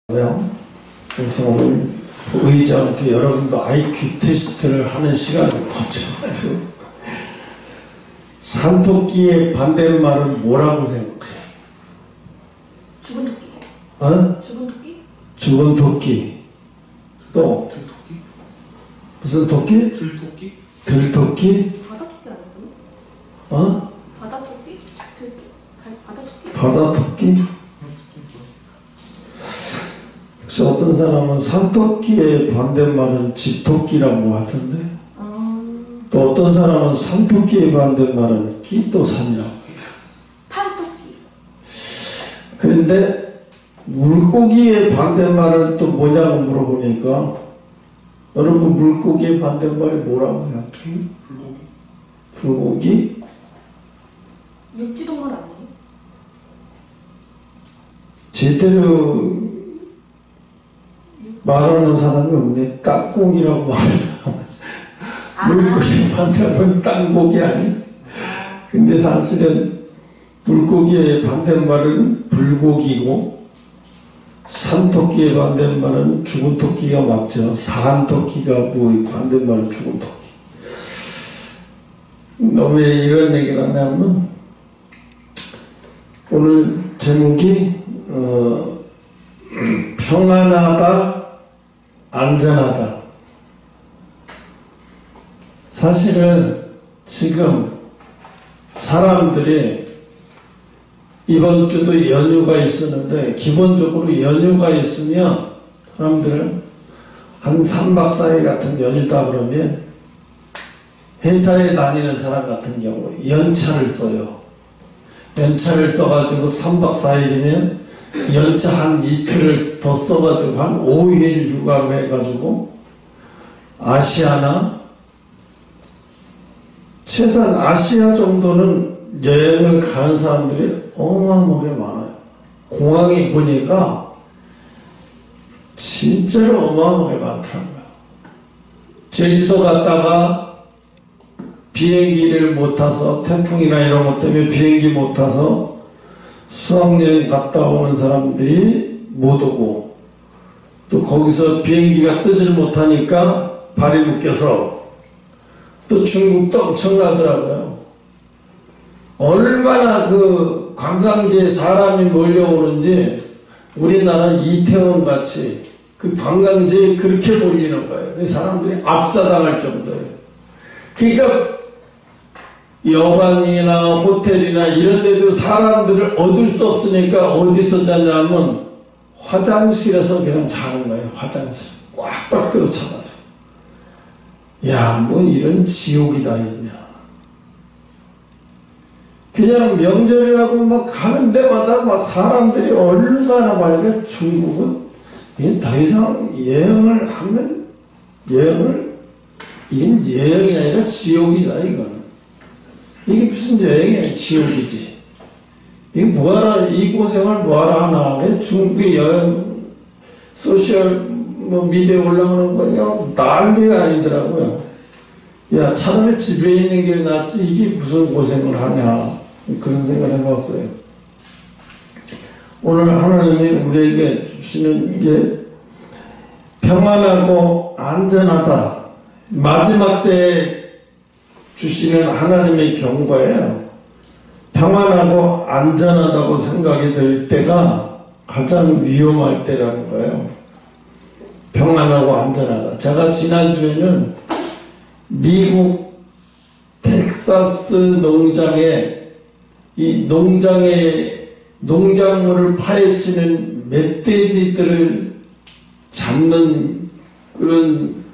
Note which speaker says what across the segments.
Speaker 1: 그래서 오늘 의지 않게 여러분도 IQ 테스트를 하는 시간을 거쳐가지고 산토끼의 반대말은 뭐라고 생각해?
Speaker 2: 죽은 토끼.
Speaker 1: 어?
Speaker 2: 죽은 토끼?
Speaker 1: 죽은 토끼. 또?
Speaker 3: 들토끼?
Speaker 1: 무슨 토끼?
Speaker 3: 들토끼?
Speaker 1: 들토끼?
Speaker 2: 바다토끼 아니에요?
Speaker 1: 어?
Speaker 2: 바다토끼? 바다토끼?
Speaker 1: 바다토끼? 혹시 어떤 사람은 산토끼의 반대말은 집토끼라고 하던데, 또 어떤 사람은 산토끼의 반대말은 끼또산이라고 해요.
Speaker 2: 판토끼.
Speaker 1: 그런데 물고기의 반대말은 또 뭐냐고 물어보니까, 여러분 물고기의 반대말이 뭐라고 생각해요? 불고기?
Speaker 2: 육지동물 아니에요?
Speaker 1: 제대로 말하는 사람이 없네. 땅고기라고 말해요. 물고기 반대말은 땅고기 아니? 근데 사실은 물고기의 반대말은 불고기고, 산토끼의 반대말은 죽은 토끼가 맞죠. 산토끼가 뭐 반대말은 죽은 토끼. 왜 이런 얘기를 하냐면, 오늘 제목이 평안하다, 안전하다. 사실은 지금 사람들이 이번 주도 연휴가 있었는데, 기본적으로 연휴가 있으면 사람들은 한 3박 4일 같은 연휴다 그러면 회사에 다니는 사람 같은 경우 연차를 써요. 연차를 써가지고 3박 4일이면 연차 한 이틀을 더 써가지고 한 5일 휴가로 해가지고 아시아나 최소한 아시아 정도는 여행을 가는 사람들이 어마어마하게 많아요. 공항에 보니까 진짜로 어마어마하게 많더라고요. 제주도 갔다가 비행기를 못 타서, 태풍이나 이런 것 때문에 비행기 못 타서 수학여행 갔다 오는 사람들이 못 오고, 또 거기서 비행기가 뜨질 못하니까 발이 묶여서 또 중국도 엄청나더라고요. 얼마나 그 관광지에 사람이 몰려오는지 우리나라 이태원 같이 그 관광지에 그렇게 몰리는 거예요. 그 사람들이 압사당할 정도예요. 그러니까 여관이나 호텔이나 이런 데도 사람들을 얻을 수 없으니까 어디서 자냐면 화장실에서 그냥 자는 거예요. 화장실 꽉꽉 들어차가지고. 야, 뭐 이런 지옥이다 있냐. 그냥 명절이라고 막 가는 데마다 막 사람들이 얼마나 많으니까 중국은 더 이상 여행을 하면 이건 여행이 아니라 지옥이다 이거는. 이게 무슨 여행이야, 지옥이지. 이게 뭐하라, 이 고생을 뭐하라 하나. 중국의 여행, 소셜, 미디어에 올라오는 거 그냥 난리가 아니더라고요. 야, 차라리 집에 있는 게 낫지, 이게 무슨 고생을 하냐. 그런 생각을 해봤어요. 오늘 하나님이 우리에게 주시는 게 평안하고 안전하다. 마지막 때에 주시는 하나님의 경고예요. 평안하고 안전하다고 생각이 들 때가 가장 위험할 때라는 거예요. 평안하고 안전하다. 제가 지난주에는 미국 텍사스 농장에 이 농작물을 파헤치는 멧돼지들을 잡는 그런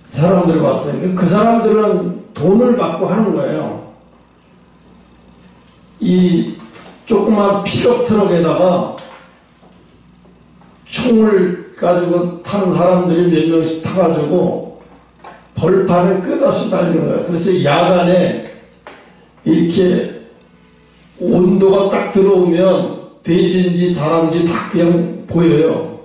Speaker 1: 사람들을 봤어요. 그 사람들은 돈을 받고 하는 거예요. 이 조그만 픽업 트럭에다가 총을 가지고 탄 사람들이 몇 명씩 타가지고 벌판을 끝없이 달리는 거예요. 그래서 야간에 이렇게 온도가 딱 들어오면 돼지인지 사람인지 딱 그냥 보여요.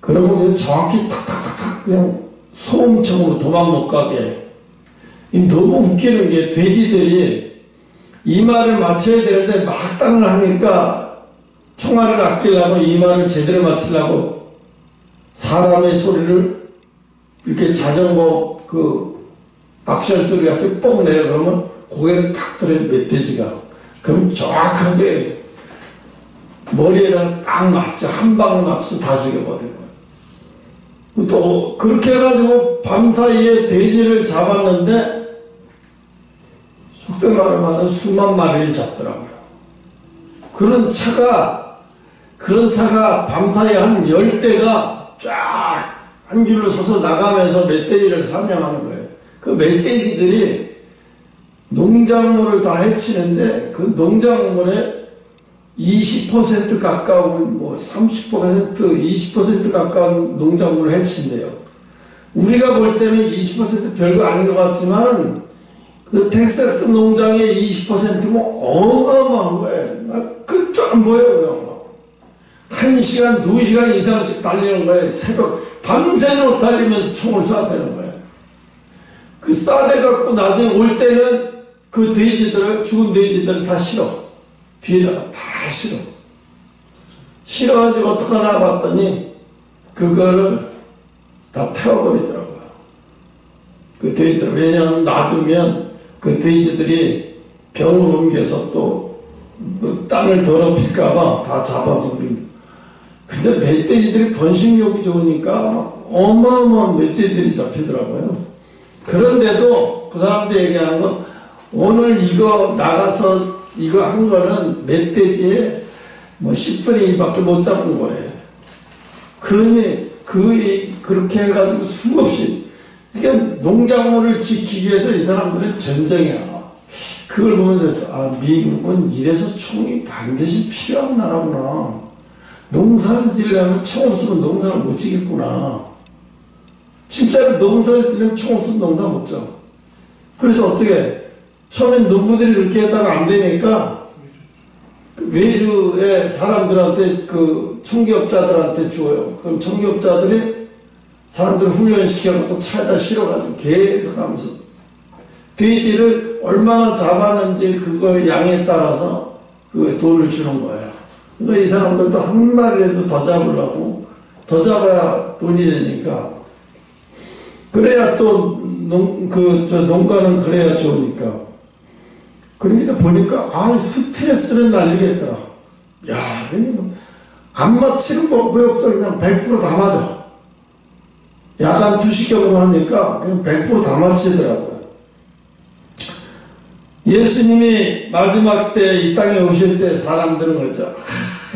Speaker 1: 그러면 그냥 정확히 탁탁탁탁 그냥 소음청으로 도망 못 가게. 너무 웃기는 게 돼지들이 이마를 맞춰야 되는데 막당을 하니까 총알을 아끼려고 이마를 제대로 맞추려고 사람의 소리를 이렇게 자전거 그 액션 소리 같이 뻥 내요. 그러면 고개를 탁 들어요, 멧돼지가. 그럼 정확하게 머리에다 딱 맞죠. 한 방에 맞춰서 다 죽여버리는 거예요. 또 그렇게 해가지고 밤사이에 돼지를 잡았는데 속된 말을 말하면 수만 마리를 잡더라고요. 그런 차가 밤사이에 한 10대가 쫙 한 줄로 서서 나가면서 멧돼지를 사냥하는 거예요. 그 멧돼지들이 농작물을 다 해치는데 그 농작물에 20% 가까운, 뭐 30%, 20% 가까운 농작물을 해친대요. 우리가 볼 때는 20% 별거 아닌 것 같지만 그 텍사스 농장의 20%면 어마어마한 거예요. 막 끝도 안 보여요. 1시간, 2시간 이상씩 달리는 거예요. 새벽, 밤새도록 달리면서 총을 쏴대는 거예요. 그 쏴대갖고 나중에 올 때는 그 돼지들을, 죽은 돼지들을 다 실어. 뒤에다가 다 실어. 실어가지고 어떡하나 봤더니 그거를 다 태워버리더라고요. 그 돼지들. 왜냐하면 놔두면 그 돼지들이 병을 옮겨서 또 뭐 땅을 더럽힐까봐 다 잡아서 버립니다. 근데 멧돼지들이 번식력이 좋으니까 막 어마어마한 멧돼지들이 잡히더라고요. 그런데도 그 사람들 얘기하는 거, 오늘 이거 나가서 이거 한 거는 멧돼지의 뭐 10분의 1밖에 못 잡은 거예요. 그러니 그렇게 해가지고 수없이, 그러니까 농작물을 지키기 위해서 이 사람들은 전쟁이야. 그걸 보면서 아, 미국은 이래서 총이 반드시 필요한 나라구나. 농사를 지으려면 총 없으면 농사를 못 지겠구나. 진짜로 농사를 지으려면 총 없으면 농사 못 져. 그래서 어떻게 처음엔 농부들이 그렇게 했다가 안 되니까 그 외주의 사람들한테, 그 총기업자들한테 주어요. 그럼 총기업자들이 사람들을 훈련시켜놓고 차에다 실어가지고 계속 하면서 돼지를 얼마나 잡았는지 그걸 양에 따라서 그 돈을 주는 거예요. 그러니까 이 사람들도 한 마리라도 더 잡으려고, 더 잡아야 돈이 되니까, 그래야 또 농가는 그래야 좋으니까. 그러니까 보니까 아, 스트레스는 날리겠더라. 야, 그냥 안 맞히는 법이 없어. 그냥 100% 다 맞아. 약간 투시격으로 하니까 그냥 100% 다 맞히더라고요. 예수님이 마지막 때 이 땅에 오실 때 사람들은 그러죠.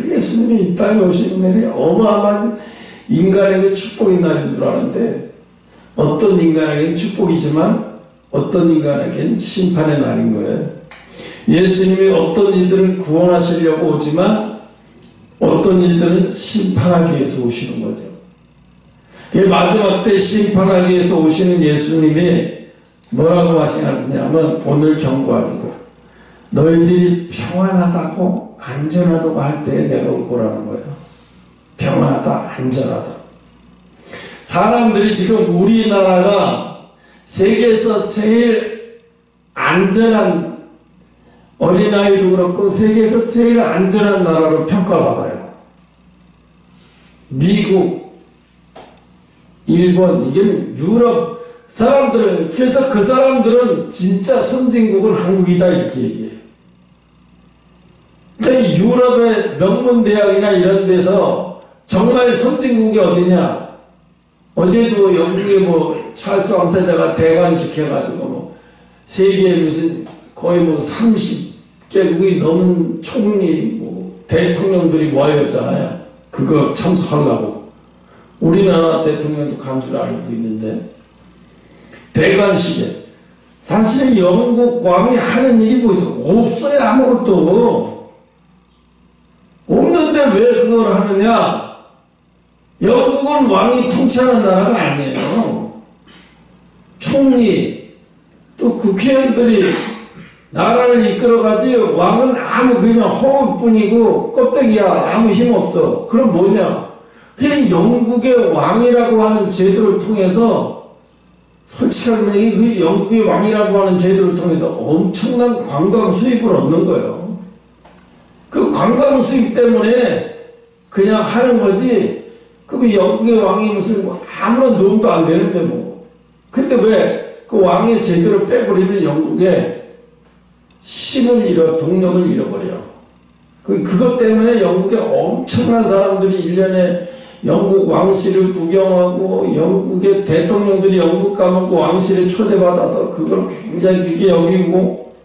Speaker 1: 예수님이 이 땅에 오시는 날이 어마어마한 인간에게 축복의 날인 줄 아는데, 어떤 인간에게는 축복이지만 어떤 인간에게는 심판의 날인 거예요. 예수님이 어떤 이들은 구원하시려고 오지만 어떤 이들은 심판하기 위해서 오시는 거죠. 그 마지막 때 심판하기 위해서 오시는 예수님이 뭐라고 하시냐면 오늘 경고하는 거예요. 너희들이 평안하다고 안전하다고 할 때 내가 올 거라는 거예요. 평안하다, 안전하다. 사람들이 지금 우리나라가 세계에서 제일 안전한, 어린아이도 그렇고 세계에서 제일 안전한 나라로 평가받아요. 미국, 일본, 이게 유럽 사람들은, 그래서 그 사람들은 진짜 선진국은 한국이다 이렇게 얘기해요. 근데 유럽의 명문대학이나 이런 데서 정말 선진국이 어디냐? 어제도 영국의 뭐 찰스 왕세자가 대관식 해가지고 뭐 세계에 무슨 거의 뭐 30개국이 넘은 총리, 뭐 대통령들이 모여있잖아요. 그거 참석하려고. 우리나라 대통령도 간 줄 알고 있는데, 대관식에 사실 영국 왕이 하는 일이 뭐 있어? 없어요. 아무것도 없는데 왜 그걸 하느냐? 영국은 왕이 통치하는 나라가 아니에요. 총리 또 국회의원들이 나라를 이끌어가지, 왕은 아무 그냥 허울뿐이고 껍데기야. 아무 힘 없어. 그럼 뭐냐? 그냥 영국의 왕이라고 하는 제도를 통해서, 솔직하게 그 영국의 왕이라고 하는 제도를 통해서 엄청난 관광 수입을 얻는 거예요. 그 관광 수입 때문에 그냥 하는 거지, 그럼 영국의 왕이 무슨 뭐 아무런 도움도 안 되는데 뭐. 근데 왜 그 왕이 제대로 빼버리면 영국에 힘을 동력을 잃어버려. 그것 때문에 영국에 엄청난 사람들이 1년에 영국 왕실을 구경하고, 영국의 대통령들이 영국 가면 그 왕실에 초대받아서 그걸 굉장히 크게 여기고,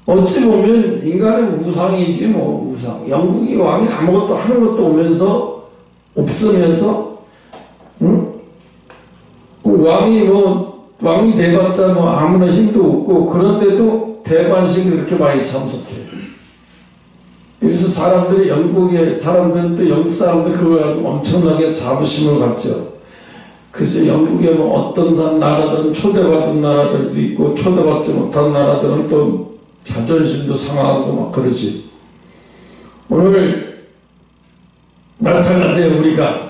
Speaker 1: 어찌 보면 인간의 우상이지 뭐. 우상. 영국이 왕이 아무것도 하는 것도 없으면서 응? 그 왕이 돼봤자 뭐 아무나 힘도 없고, 그런데도 대관식이 그렇게 많이 참석해. 그래서 영국의 사람들은 또 영국 사람들 그걸 가지고 엄청나게 자부심을 갖죠. 그래서 영국에 뭐 어떤 나라들은 초대받은 나라들도 있고, 초대받지 못한 나라들은 또 자존심도 상하고 막 그러지. 오늘 마찬가지예요. 우리가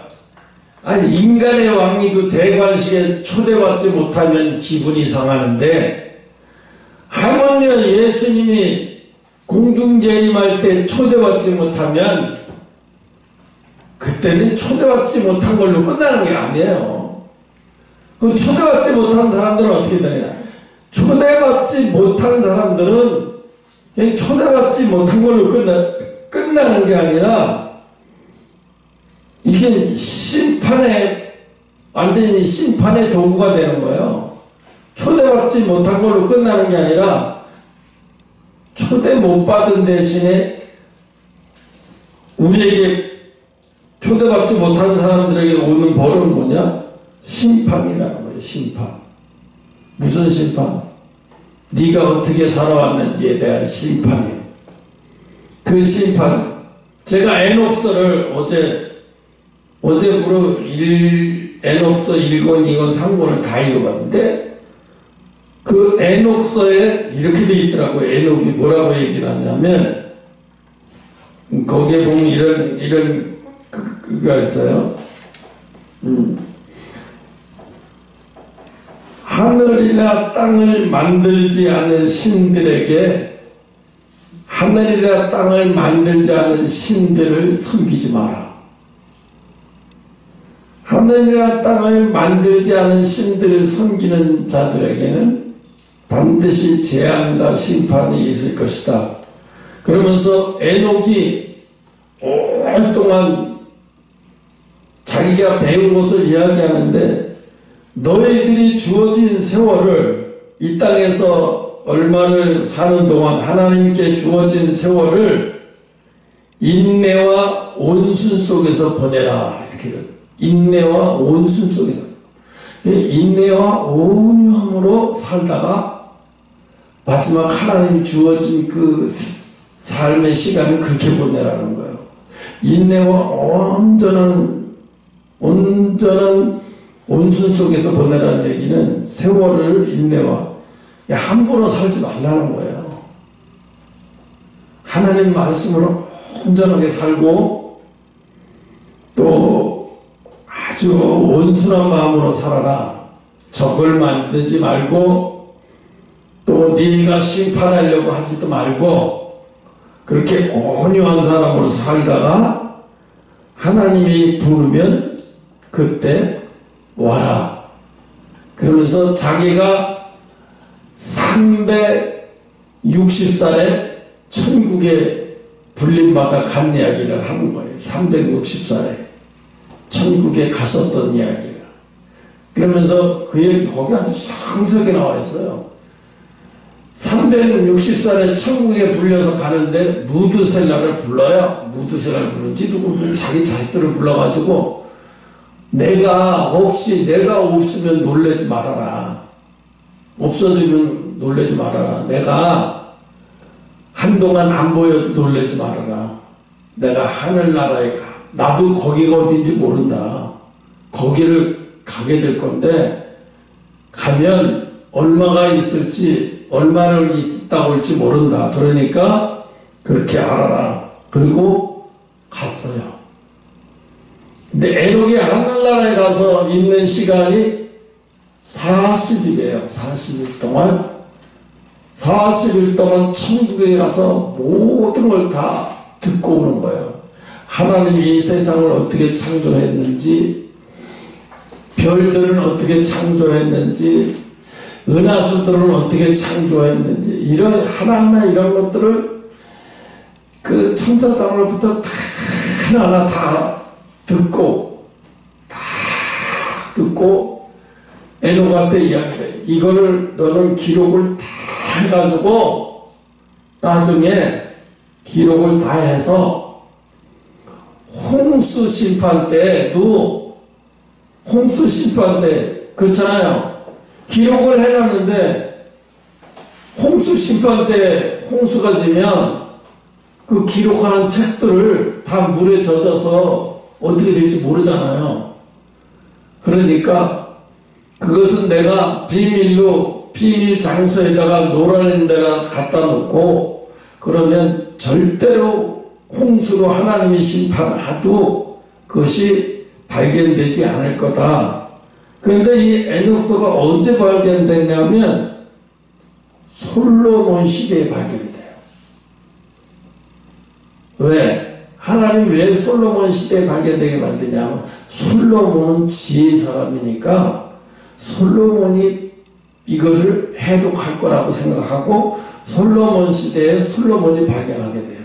Speaker 1: 인간의 왕이도 대관식에 초대받지 못하면 기분이 상하는데, 하물며 예수님이 공중재림할 때 초대받지 못하면 그때는 초대받지 못한 걸로 끝나는 게 아니에요. 그럼 초대받지 못한 사람들은 어떻게 되냐? 초대받지 못한 사람들은 그냥 초대받지 못한 걸로 끝나는 게 아니라, 이게 완전히 심판의 도구가 되는 거예요. 초대받지 못한 걸로 끝나는 게 아니라, 초대 못 받은 대신에 우리에게 초대받지 못한 사람들에게 오는 벌은 뭐냐? 심판이라는 거예요. 심판. 무슨 심판? 네가 어떻게 살아왔는지에 대한 심판이에요. 그 심판. 제가 에녹서를 어제부로 에녹서 1권, 2권, 3권을 다 읽어봤는데, 그 에녹서에 이렇게 돼 있더라고요. 에녹이 뭐라고 얘기를 하냐면, 거기에 보면 이런 그가 있어요. 하늘이나 땅을 만들지 않은 신들에게, 하늘이나 땅을 만들지 않은 신들을 섬기지 마라. 하늘이나 땅을 만들지 않은 신들을 섬기는 자들에게는 반드시 재앙과 심판이 있을 것이다. 그러면서 에녹이 오랫동안 자기가 배운 것을 이야기하는데, 너희들이 주어진 세월을, 이 땅에서 얼마를 사는 동안 하나님께 주어진 세월을 인내와 온순 속에서 보내라. 이렇게. 인내와 온순 속에서. 인내와 온유함으로 살다가 마지막 하나님이 주어진 그 삶의 시간을 그렇게 보내라는 거예요. 인내와 온전한 온순 속에서 보내라는 얘기는, 세월을 인내와 함부로 살지 말라는 거예요. 하나님 말씀으로 온전하게 살고, 또 아주 온순한 마음으로 살아라. 적을 만들지 말고, 또 네가 심판하려고 하지도 말고, 그렇게 온유한 사람으로 살다가 하나님이 부르면 그때 와라. 그러면서 자기가 360살에 천국에 불림받아 간 이야기를 하는 거예요. 360살에 천국에 갔었던 이야기를. 그러면서 그 얘기 거기 아주 상세하게 나와 있어요. 360살에 천국에 불려서 가는데 무드셀라를 불러요. 무드셀라를 부른지 누구를 자기 자식들을 불러가지고, 혹시 내가 없으면 놀라지 말아라. 없어지면 놀라지 말아라. 내가 한동안 안 보여도 놀라지 말아라. 내가 하늘나라에 가. 나도 거기가 어딘지 모른다. 거기를 가게 될 건데, 가면 얼마가 있을지, 얼마를 있다고 할지 모른다. 그러니까 그렇게 알아라. 그리고 갔어요. 근데 에녹이 하늘나라에 가서 있는 시간이 40일이에요. 40일 동안. 40일 동안 천국에 가서 모든 걸 다 듣고 오는 거예요. 하나님이 이 세상을 어떻게 창조했는지, 별들은 어떻게 창조했는지, 은하수들은 어떻게 창조했는지, 이런 하나하나 이런 것들을 그 천사장로부터 다 하나하나 다 듣고 에녹한테 이야기를 해. 이거를 너는 기록을 다 해가지고 나중에 기록을 다 해서 홍수 심판 때도, 홍수 심판 때 그렇잖아요. 기록을 해놨는데 홍수 심판 때 홍수가 지면 그 기록하는 책들을 다 물에 젖어서 어떻게 될지 모르잖아요. 그러니까 그것은 내가 비밀로 비밀 장소에다가 노라는 데다 갖다 놓고, 그러면 절대로 홍수로 하나님이 심판하도 그것이 발견되지 않을 거다. 그런데 이 에녹서가 언제 발견됐냐면 솔로몬 시대에 발견이 돼요. 왜? 하나님 왜 솔로몬 시대에 발견되게 만드냐면, 솔로몬은 지혜의 사람이니까 솔로몬이 이것을 해독할 거라고 생각하고 솔로몬 시대에 솔로몬이 발견하게 돼요.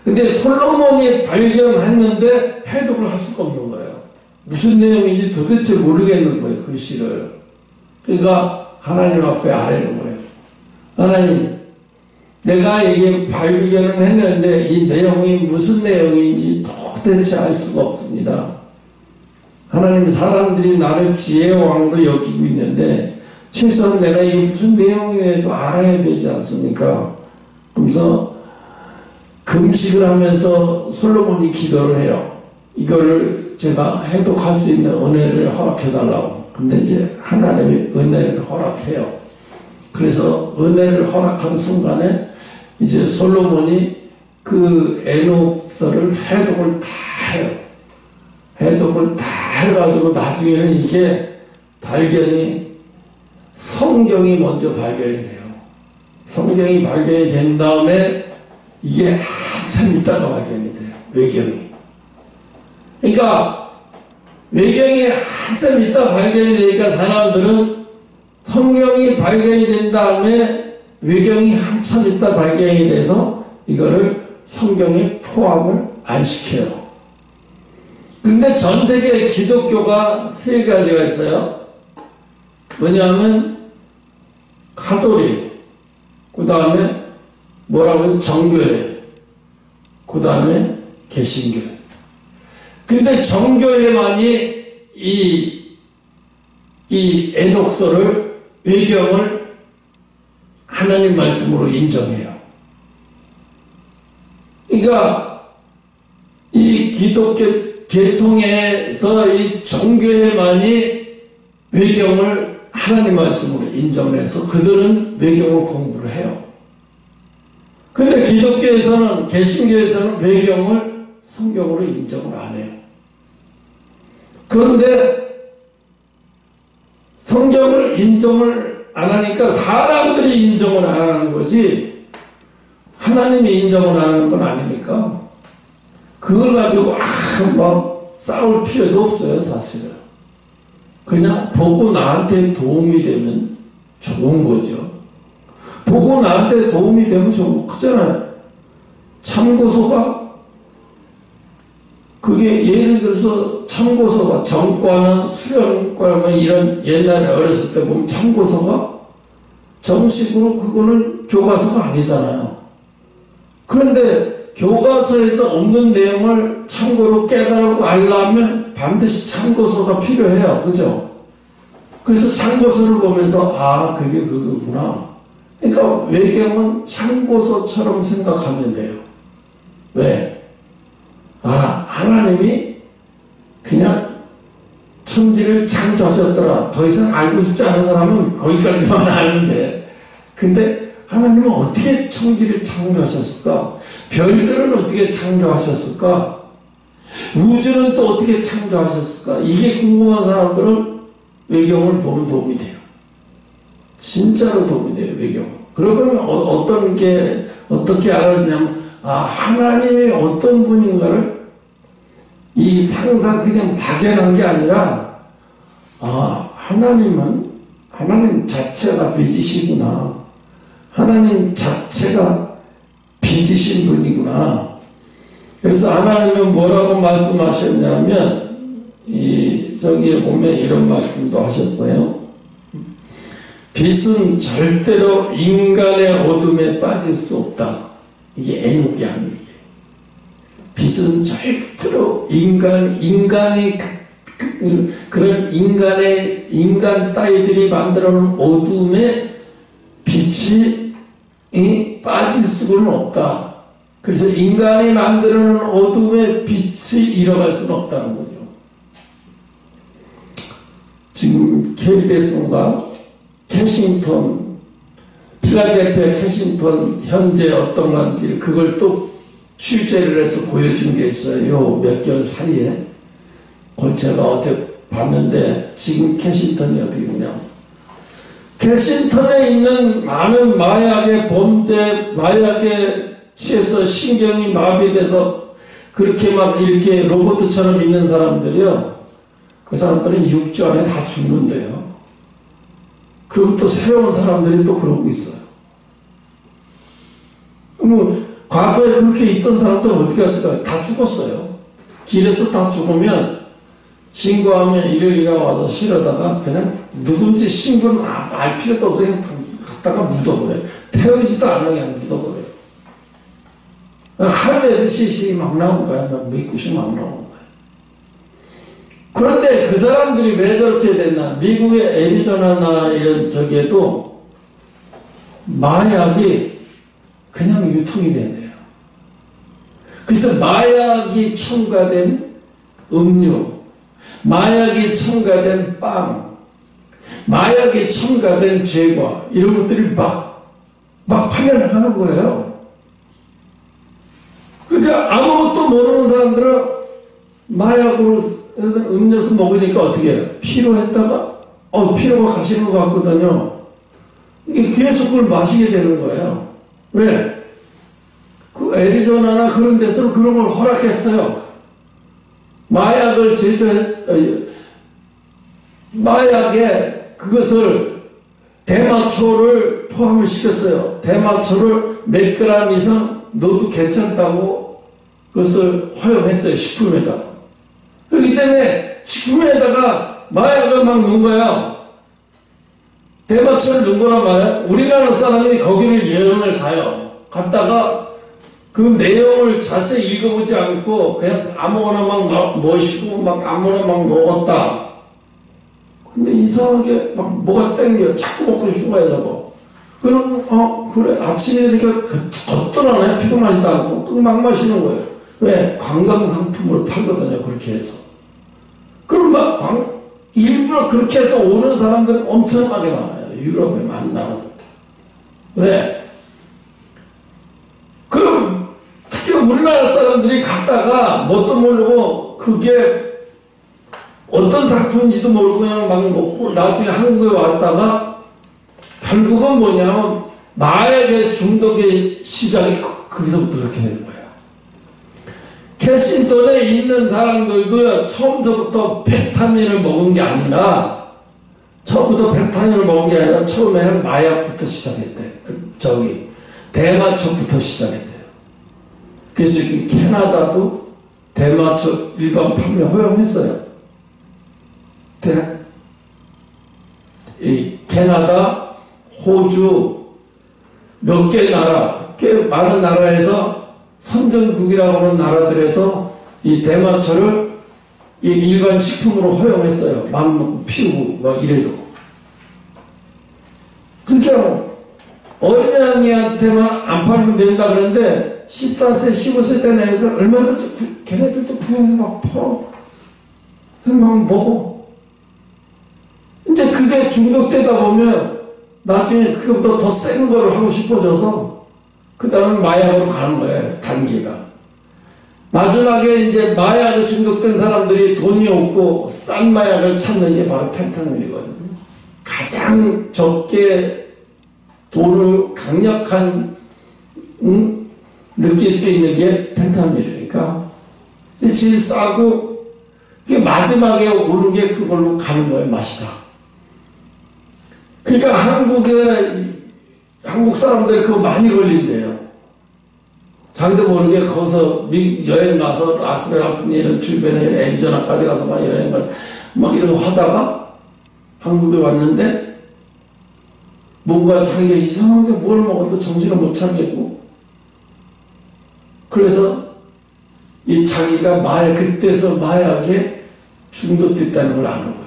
Speaker 1: 근데 솔로몬이 발견했는데 해독을 할 수가 없는 거예요. 무슨 내용인지 도대체 모르겠는 거예요, 그 시를. 그러니까 하나님 앞에 아뢰는 거예요. 하나님, 내가 이게 발견을 했는데 이 내용이 무슨 내용인지 도대체 알 수가 없습니다. 하나님, 사람들이 나를 지혜의 왕으로 여기고 있는데 최소한 내가 이게 무슨 내용이라도 알아야 되지 않습니까? 그래서 금식을 하면서 솔로몬이 기도를 해요. 이거를 제가 해독할 수 있는 은혜를 허락해달라고. 근데 이제 하나님이 은혜를 허락해요. 그래서 은혜를 허락한 순간에 이제 솔로몬이 그 에녹서를 해독을 다 해요. 해독을 다 해가지고 나중에는 이게 발견이, 성경이 먼저 발견이 돼요. 성경이 발견이 된 다음에 이게 한참 있다가 발견이 돼요. 외경이. 그러니까 외경이 한참 있다 발견이 되니까 사람들은 성경이 발견이 된 다음에 외경이 한참 있다 발견이 돼서 이거를 성경에 포함을 안 시켜요. 근데 전 세계 기독교가 세 가지가 있어요. 뭐냐면 가톨릭, 그 다음에 뭐라고 정교회, 그 다음에 개신교. 근데 정교회만이 이 에녹서를, 외경을 하나님 말씀으로 인정해요. 그러니까 이 기독교 계통에서 이 정교회만이 외경을 하나님 말씀으로 인정해서 그들은 외경을 공부를 해요. 근데 기독교에서는, 개신교에서는 외경을 성경으로 인정을 안 해요. 그런데 성경을 인정을 안 하니까 사람들이 인정을 안 하는 거지 하나님이 인정을 안 하는 건 아니니까 그걸 가지고 막 싸울 필요도 없어요. 사실은 그냥 보고 나한테 도움이 되면 좋은 거죠. 보고 나한테 도움이 되면 좋은 거 크잖아요. 참고서가 그게 예를 들어서 참고서가 전과나 수련과 뭐 이런 옛날에 어렸을 때 보면 참고서가 정식으로 그거는 교과서가 아니잖아요. 그런데 교과서에서 없는 내용을 참고로 깨달고 알려면 반드시 참고서가 필요해요. 그죠? 그래서 참고서를 보면서 아, 그게 그거구나. 그러니까 외경은 참고서처럼 생각하면 돼요. 왜? 아, 하나님이 그냥 천지를 창조하셨더라. 더 이상 알고 싶지 않은 사람은 거기까지만 알면 돼. 근데 하나님은 어떻게 천지를 창조하셨을까? 별들은 어떻게 창조하셨을까? 우주는 또 어떻게 창조하셨을까? 이게 궁금한 사람들은 외경을 보면 도움이 돼요. 진짜로 도움이 돼요, 외경. 그러면 어떻게 알았냐면, 아, 하나님이 어떤 분인가를 이 상상 그냥 막연한 게 아니라 하나님 자체가 빚이시구나. 하나님 자체가 빚이신 분이구나. 그래서 하나님은 뭐라고 말씀하셨냐면 저기에 보면 이런 말씀도 하셨어요. 빛은 절대로 인간의 어둠에 빠질 수 없다. 이게 에노기합니다. 빛은 절대로 인간이 그런 인간 따위들이 만들어놓은 어둠에 빛이 빠질 수는 없다. 그래서 인간이 만들어놓은 어둠에 빛이 일어날 수는 없다는 거죠. 지금 KBS가 캐싱턴, 필라델피아 캐싱턴 현재 어떤 건지 그걸 또 취재를 해서 보여준 게 있어요. 몇 개월 사이에. 그걸 제가 어제 봤는데 지금 캐싱턴이 어떻게 되냐. 캐싱턴에 있는 많은 마약의 범죄, 마약에 취해서 신경이 마비돼서 그렇게 막 이렇게 로봇처럼 있는 사람들이요. 그 사람들은 6주 안에 다 죽는데요. 그럼 또 새로운 사람들이 또 그러고 있어요. 과거에 그렇게 있던 사람들은 어떻게 했을까요? 다 죽었어요. 길에서 다 죽으면 신고하면 일요일이가 와서 실어다가 그냥 누군지 신고는 알 필요도 없어. 그냥 갖다가 묻어버려요. 태우지도 않아 그냥 묻어버려요. 하루에도 시신이 막 나온 거야. 몇 구씩 막 나온 거야. 그런데 그 사람들이 왜 저렇게 됐나? 미국의 애리조나나 이런 저기에도 마약이 그냥 유통이 된대요. 그래서 마약이 첨가된 음료, 마약이 첨가된 빵, 마약이 첨가된 제과 이런 것들이 막 팔려나가는 거예요. 그러니까 아무것도 모르는 사람들은 마약으로 음료수 먹으니까 어떻게 해요? 피로했다가 피로가 가시는 것 같거든요. 이게 계속 그걸 마시게 되는 거예요. 왜? 그 애리조나나 그런 데서는 그런 걸 허락했어요. 마약을 마약에 그것을 대마초를 포함을 시켰어요. 대마초를 몇 그램 이상 넣어도 괜찮다고 그것을 허용했어요. 식품에다. 그렇기 때문에 식품에다가 마약을 막 넣은 거예요. 대마초를 넣은 거란 말이에요. 우리나라 사람이 거기를 여행을 가요. 갔다가 그 내용을 자세히 읽어보지 않고 그냥 아무거나 막 모시고 막 아무거나 막 먹었다. 근데 이상하게 막 뭐가 땡겨. 자꾸 먹고 싶은 거야 저거. 그럼 그래 아침에 이렇게 겉돌아내 피곤하지도 않고 막 마시는 거예요. 왜? 관광상품으로 팔거든요. 그렇게 해서. 그럼 막 일부러 그렇게 해서 오는 사람들은 엄청나게 많아요. 유럽에 많은 나라들. 왜? 그럼 특히 우리나라 사람들이 갔다가 뭣도 모르고 그게 어떤 상품인지도 모르고 그냥 막 먹고 나중에 한국에 왔다가 결국은 뭐냐면 마약의 중독의 시작이 거기서부터 그렇게 되는 거예요. 캐싱턴에 있는 사람들도요, 처음부터 페타민을 먹은 게 아니라, 처음에는 마약부터 시작했대. 대마초부터 시작했대요. 그래서 지금 캐나다도 대마초 일반 판매 허용했어요. 이 캐나다, 호주, 몇 개 나라, 꽤 많은 나라에서 선진국이라고 하는 나라들에서 이 대마초를 일반 식품으로 허용했어요. 마음 놓고 피우고 막 이래도. 그러니까 어린아이한테만 안 팔면 된다 그러는데 14세, 15세 된 애들 얼마든지 걔네들도 구해서 막 팔어. 막 먹어. 이제 그게 중독되다 보면 나중에 그거보다 더 센 거를 하고 싶어져서 그 다음에 마약으로 가는 거예요. 단계가. 마지막에 이제 마약에 중독된 사람들이 돈이 없고 싼 마약을 찾는 게 바로 펜타닐이거든요. 가장 적게 돈을 강력한 느낄 수 있는 게 펜타닐이니까 제일 싸고, 그게 마지막에 오는 게 그걸로 가는 거예요, 맛이 다. 그러니까 한국 사람들 그거 많이 걸린대요. 자기도 모르게 거기서 여행 가서 라스베가스니 이런 주변에 애리조나까지 가서 막 여행 가서 막 이런 거 하다가 한국에 왔는데 뭔가 자기가 이상하게 뭘 먹어도 정신을 못 차리고 그래서 이 자기가 그때서 마약에 중독됐다는 걸 아는 거예요.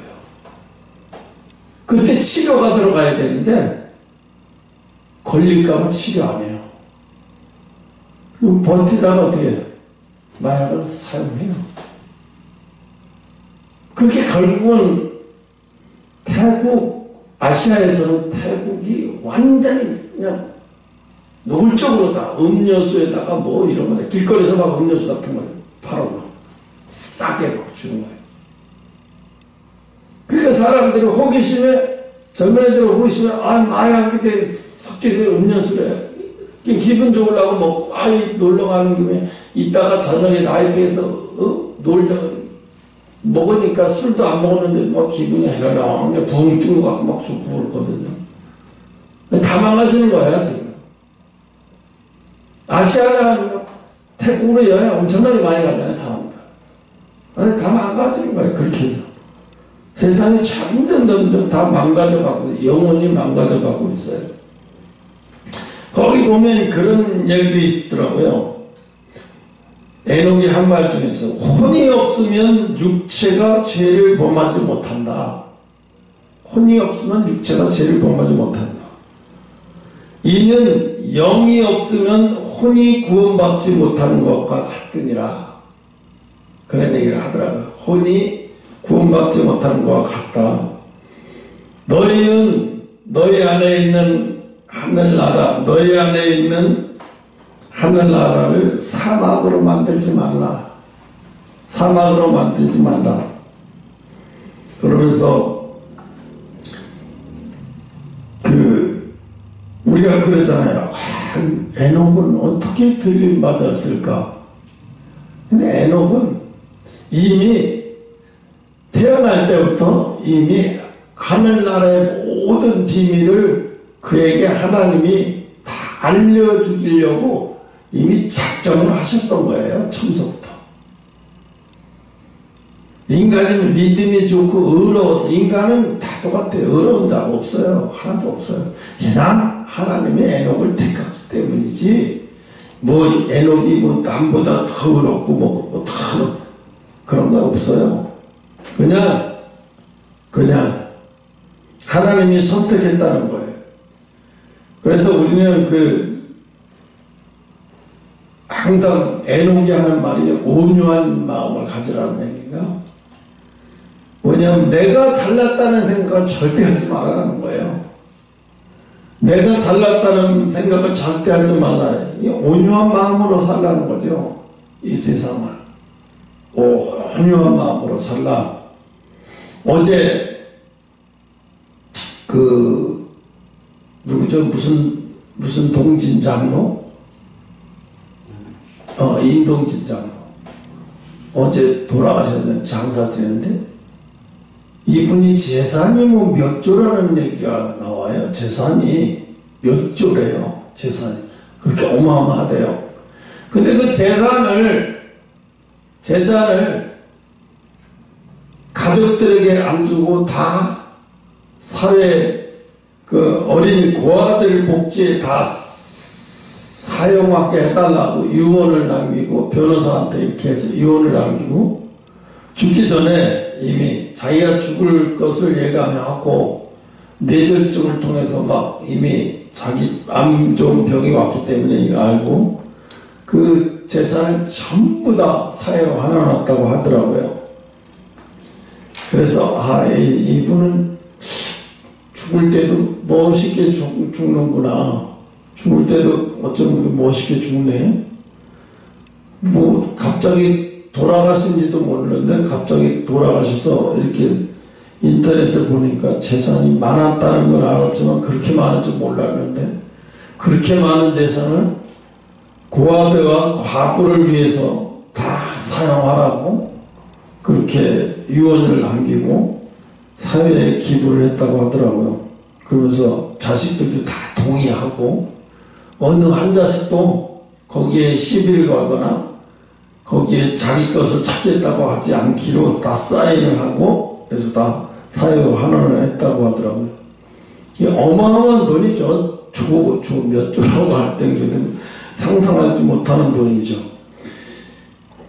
Speaker 1: 그때 치료가 들어가야 되는데 걸릴까봐 치료 안 해요. 그럼 버티다가 어떻게 해요? 마약을 사용해요. 그게 결국은 아시아에서는 태국이 완전히 그냥 노골적으로 다 음료수에다가 뭐 이런 거 길거리에서 막 음료수 같은 거 팔아고 싸게 막 주는 거예요. 그러니까 사람들이 젊은 애들이 호기심에 마약에 섞여서 음료수래. 기분 좋으려고 먹고 놀러 가는 김에 이따가 저녁에 나이트에서 놀자 먹으니까 술도 안 먹었는데 막 기분이 해라랑하게 붕 뜬 것 같고 막 좋고 그렇거든요. 다 망가지는 거예요 지금. 아시아나 태국으로 여행 엄청나게 많이 가잖아요 사람들. 다 망가지는 거예요 그렇게. 세상이 점점 다 망가져가고 영혼이 망가져가고 있어요. 거기 보면 그런 얘기도 있더라고요. 에녹이 한 말 중에서 혼이 없으면 육체가 죄를 범하지 못한다. 혼이 없으면 육체가 죄를 범하지 못한다. 이는 영이 없으면 혼이 구원받지 못하는 것과 같으니라. 그런 얘기를 하더라고요. 혼이 구원받지 못하는 것과 같다. 너희는 너희 안에 있는 하늘나라, 너희 안에 있는 하늘나라를 사막으로 만들지 말라. 사막으로 만들지 말라. 그러면서 우리가 그러잖아요. 에녹은 어떻게 들림 받았을까? 근데 에녹은 이미 태어날 때부터 이미 하늘나라의 모든 비밀을 그에게 하나님이 다 알려주려고 이미 작정을 하셨던 거예요. 처음부터. 인간이 믿음이 좋고 의로워서 인간은 다 똑같아요. 의로운 자가 없어요. 하나도 없어요. 그냥 하나님이 에녹을 택했기 때문이지 에녹이 남보다 더 의롭고 더 그런 거 없어요. 그냥 하나님이 선택했다는 거예요. 그래서 우리는 항상 에녹이 하는 말이 온유한 마음을 가지라는 얘기가 왜냐하면 내가 잘났다는 생각을 절대 하지 말라는 거예요. 내가 잘났다는 생각을 절대 하지 말라. 이 온유한 마음으로 살라는 거죠. 이 세상을 온유한 마음으로 살라. 어제 누구죠? 무슨 동진 장로? 임동진 장로. 어제 돌아가셨는데 장사 지냈는데 이분이 재산이 몇 조라는 얘기가 나와요. 재산이 몇 조래요. 재산이. 그렇게 어마어마하대요. 근데 그 재산을 가족들에게 안 주고 다 사회 어린 고아들 복지에 다 사용하게 해달라고 유언을 남기고 변호사한테 이렇게 해서 유언을 남기고 죽기 전에 이미 자기가 죽을 것을 예감해갖고 뇌졸중을 통해서 막 이미 자기 암 좋은 병이 왔기 때문에 이거 알고 그 재산을 전부 다 사용해놨다고 하더라고요. 그래서 이분은 죽을 때도 멋있게 죽는구나. 죽을 때도 어쩜 멋있게 죽네. 갑자기 돌아가신지도 모르는데 갑자기 돌아가셔서 이렇게 인터넷에 보니까 재산이 많았다는 걸 알았지만 그렇게 많은 줄 몰랐는데 그렇게 많은 재산을 고아들과 과부를 위해서 다 사용하라고 그렇게 유언을 남기고 사회에 기부를 했다고 하더라고요. 그러면서 자식들도 다 동의하고 어느 한 자식도 거기에 시비를 걸거나 거기에 자기 것을 찾겠다고 하지 않기로 다 사인을 하고 그래서 다 사회로 환원을 했다고 하더라고요. 이게 어마어마한 돈이죠. 몇 조라고 할 때는 상상하지 못하는 돈이죠.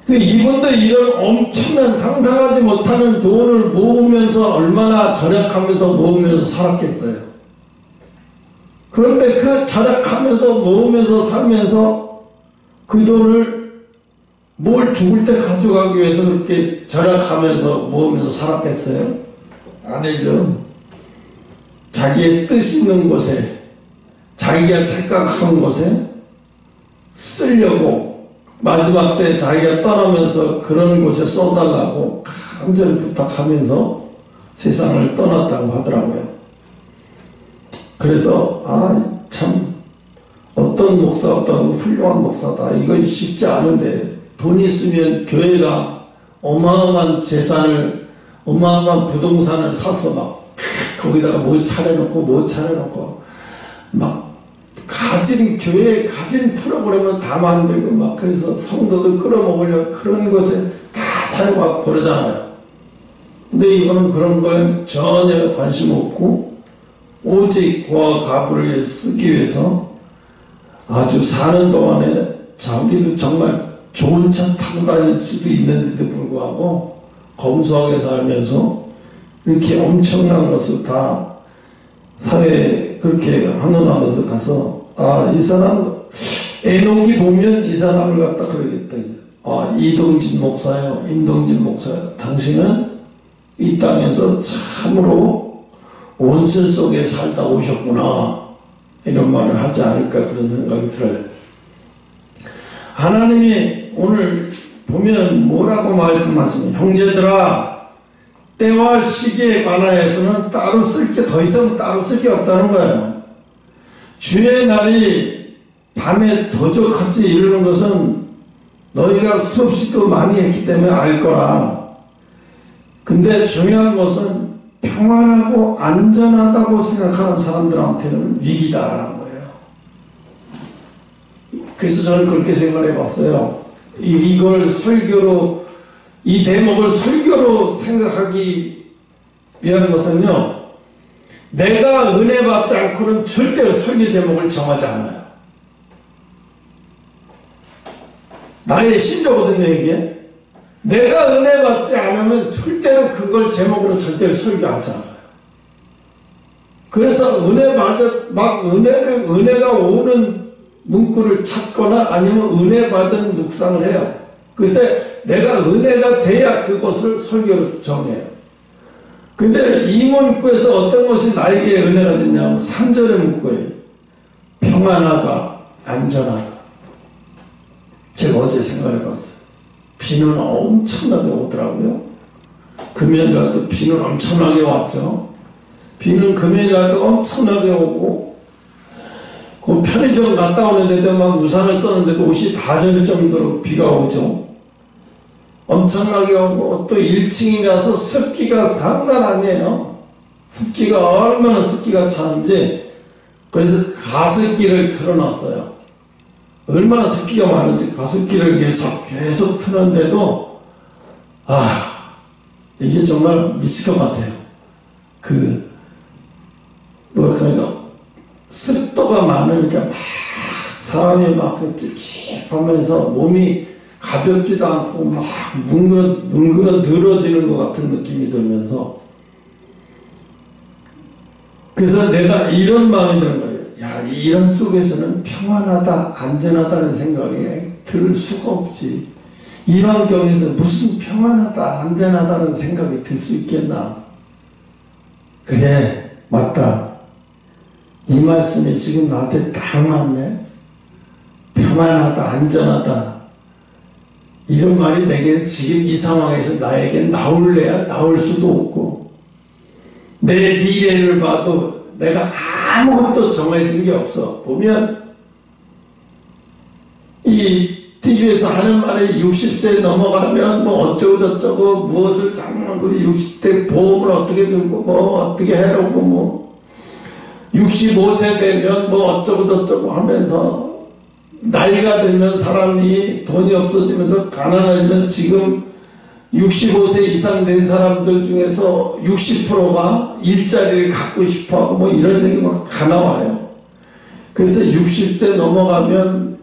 Speaker 1: 이분도 이런 엄청난 상상하지 못하는 돈을 모으면서 얼마나 절약하면서 모으면서 살았겠어요. 그런데 그 절약하면서 모으면서 살면서 그 돈을 뭘 죽을 때 가져가기 위해서 그렇게 절약하면서 모으면서 살았겠어요? 아니죠. 자기의 뜻 있는 곳에 자기가 생각한 곳에 쓰려고 마지막 때 자기가 떠나면서 그런 곳에 쏟아가고 간절히 부탁하면서 세상을 떠났다고 하더라고요. 그래서 참 어떤 목사 어떤 훌륭한 목사다. 이거 쉽지 않은데 돈 있으면 교회가 어마어마한 재산을 어마어마한 부동산을 사서 막 거기다가 뭐 차려놓고 막 가진 교회에 가진 프로그램을 다 만들고 막 그래서 성도들 끌어모으려고 그런 것에 다 사용하고 그러잖아요. 근데 이거는 그런 거에 전혀 관심 없고 오직 고아 가부를 쓰기 위해서 아주 사는 동안에 자기도 정말 좋은 차 타고 다닐 수도 있는데도 불구하고 검소하게 살면서 이렇게 엄청난 것을 다 사회에 그렇게 환원하면서 가서 이 사람 에녹이 보면 이 사람을 갖다 그러겠다. 이동진 목사요, 임동진 목사요. 당신은 이 땅에서 참으로 온실 속에 살다 오셨구나. 이런 말을 하지 않을까 그런 생각이 들어요. 하나님이 오늘 보면 뭐라고 말씀하시면 형제들아 때와 시기에 관하여서는 따로 쓸 게 더 이상 따로 쓸 게 없다는 거예요. 주의 날이 밤에 도적같이 이르는 것은 너희가 수없이 또 많이 했기 때문에 알 거라. 근데 중요한 것은 평안하고 안전하다고 생각하는 사람들한테는 위기다라는 거예요. 그래서 저는 그렇게 생각해 봤어요. 이걸 설교로 이 대목을 설교로 생각하기 위한 것은요, 내가 은혜 받지 않고는 절대 설교 제목을 정하지 않아요. 나의 신조거든요, 이게. 내가 은혜 받지 않으면 절대로 그걸 제목으로 절대로 설교하지 않아요. 그래서 은혜가 오는 문구를 찾거나 아니면 은혜 받은 묵상을 해요. 그래서 내가 은혜가 돼야 그것을 설교로 정해요. 근데 이 문구에서 어떤 것이 나에게 은혜가 됐냐면 3절의 문구예요. 평안하다, 안전하다. 제가 어제 생각해 봤어요. 비는 엄청나게 오더라고요. 금요일날도 비는 엄청나게 왔죠. 비는 금요일날도 엄청나게 오고 그 편의점 갔다 오는데도 막 우산을 썼는데도 옷이 다 젖을 정도로 비가 오죠. 엄청나게 오고 또 1층이라서 습기가 장난 아니에요. 습기가 얼마나 습기가 차는지 그래서 가습기를 틀어놨어요. 얼마나 습기가 많은지 가습기를 계속 트는데도 이게 정말 미칠 것 같아요. 뭐랄까 습도가 많으니까 막 사람이 막 찝찝하면서 몸이 가볍지도 않고 막 뭉그러 늘어지는 것 같은 느낌이 들면서 그래서 내가 이런 마음이 드는 거예요. 이런 속에서는 평안하다, 안전하다는 생각이 들 수가 없지. 이 환경에서 무슨 평안하다, 안전하다는 생각이 들 수 있겠나. 그래, 맞다. 이 말씀이 지금 나한테 딱 맞네. 평안하다, 안전하다. 이런 말이 내게 지금 이 상황에서 나에게 나올래야 나올 수도 없고, 내 미래를 봐도 내가 아무것도 정해진 게 없어. 보면 이 TV에서 하는 말에 60세 넘어가면 뭐 어쩌고 저쩌고 무엇을 장난고 60대 보험을 어떻게 들고 뭐 어떻게 해라고 뭐 65세 되면 뭐 어쩌고 저쩌고 하면서 나이가 들면 사람이 돈이 없어지면서 가난해지면서 지금 65세 이상 된 사람들 중에서 60%가 일자리를 갖고 싶어하고 뭐 이런 얘기 막 다 나와요. 그래서 60대 넘어가면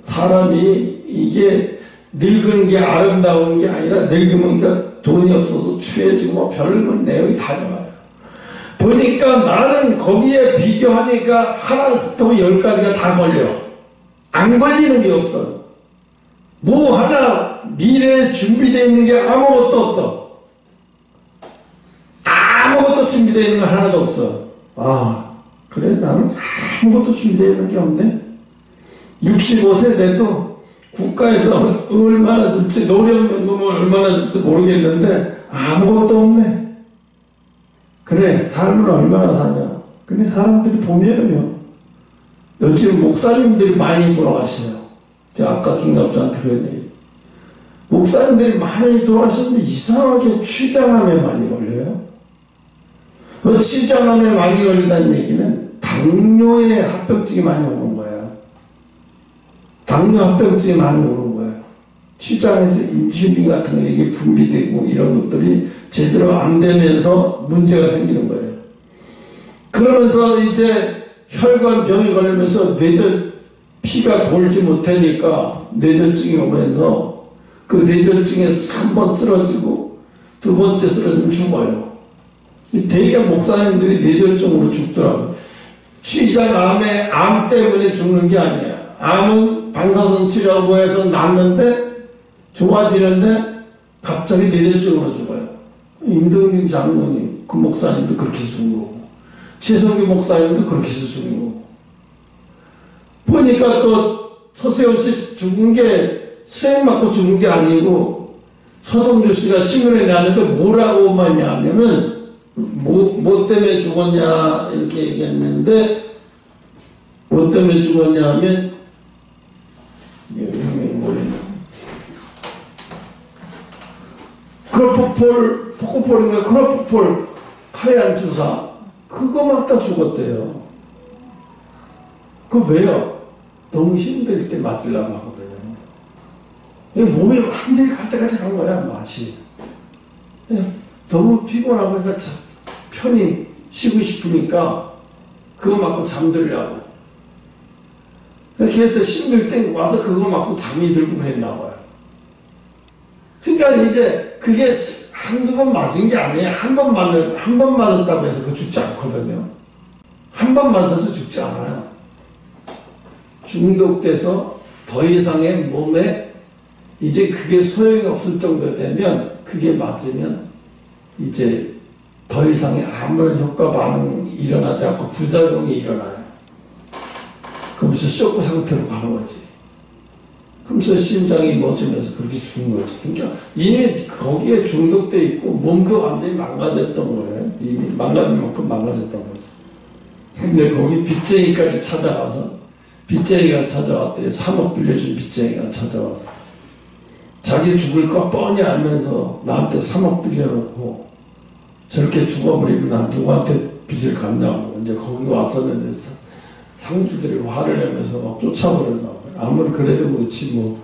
Speaker 1: 사람이 이게 늙은 게 아름다운 게 아니라 늙으면 그러니까 돈이 없어서 추해지고 뭐 별걸 내용이 다 나와요. 보니까 나는 거기에 비교하니까 하나부터 10가지가 다 걸려. 안 걸리는 게 없어. 뭐 하나 미래에 준비되어 있는 게 아무것도 없어. 아무것도 준비되어 있는 거 하나도 없어. 아, 그래 나는 아무것도 준비되어 있는 게 없네. 65세 돼도 국가에서 얼마나 줄지 노령연금을 얼마나 줄지 모르겠는데 아무것도 없네. 그래 삶을 얼마나 사냐. 근데 사람들이 보면은요 요즘 목사님들이 많이 돌아가시네요. 제가 아까 김갑주한테 그런 얘기. 목사님들이 많이 돌아가시는데 이상하게 취장암에 많이 걸려요. 그 취장암에 많이 걸린다는 얘기는 당뇨에 합병증이 많이 오는 거예요. 당뇨 합병증이 많이 오는 거예요. 취장에서 인슐린 같은 거 이게 분비되고 이런 것들이 제대로 안 되면서 문제가 생기는 거예요. 그러면서 이제 혈관병이 걸리면서 뇌절 피가 돌지 못하니까 뇌절증이 오면서 그 뇌절증에서 한 번 쓰러지고 두 번째 쓰러지면 죽어요. 대개 목사님들이 뇌절증으로 죽더라고요. 취장암에 암 때문에 죽는 게 아니에요. 암은 방사선 치료하고 해서 낫는데 좋아지는데 갑자기 뇌절증으로 죽어요. 임동균 장로님 그 목사님도 그렇게 죽은 거고 최성규 목사님도 그렇게 해서 죽은 거고 보니까 또 서세원 씨 죽은 게 수행 맞고 죽은 게 아니고 서동주 씨가 신문에 나는데 뭐라고 했냐면은 뭐 때문에 죽었냐 이렇게 얘기했는데 뭐 때문에 죽었냐 하면 크로포폴 포코폴인가 크로포폴 하얀 주사 그거 맞다 죽었대요. 그 왜요? 너무 힘들 때 맞으려고 하거든요. 몸이 완전히 갈 때까지 간 거야 맛이. 너무 피곤하고 그러니까 편히 쉬고 싶으니까 그거 맞고 잠들려고. 그렇게 해서 힘들 때 와서 그거 맞고 잠이 들고 그랬나 봐요. 그러니까 이제 그게 한두 번 맞은 게 아니에요. 한 번 맞았다고 해서 그 죽지 않거든요. 한 번 맞아서 죽지 않아요. 중독돼서 더 이상의 몸에 이제 그게 소용이 없을 정도 되면 그게 맞으면 이제 더 이상의 아무런 효과 반응이 일어나지 않고 부작용이 일어나요. 그러면서 쇼크 상태로 가는 거지. 그러면서 심장이 멎으면서 그렇게 죽은 거지. 그러니까 이미 거기에 중독돼 있고 몸도 완전히 망가졌던 거예요. 이미 망가질 만큼 망가졌던 거지. 근데 거기 빚쟁이까지 찾아가서 빚쟁이가 찾아왔대요. 3억 빌려준 빚쟁이가 찾아와서 자기 죽을 거 뻔히 알면서 나한테 3억 빌려놓고 저렇게 죽어버리면 난 누구한테 빚을 갚냐고 이제 거기 와서는 상주들이 화를 내면서 막 쫓아버렸나고. 아무리 그래도 그렇지 뭐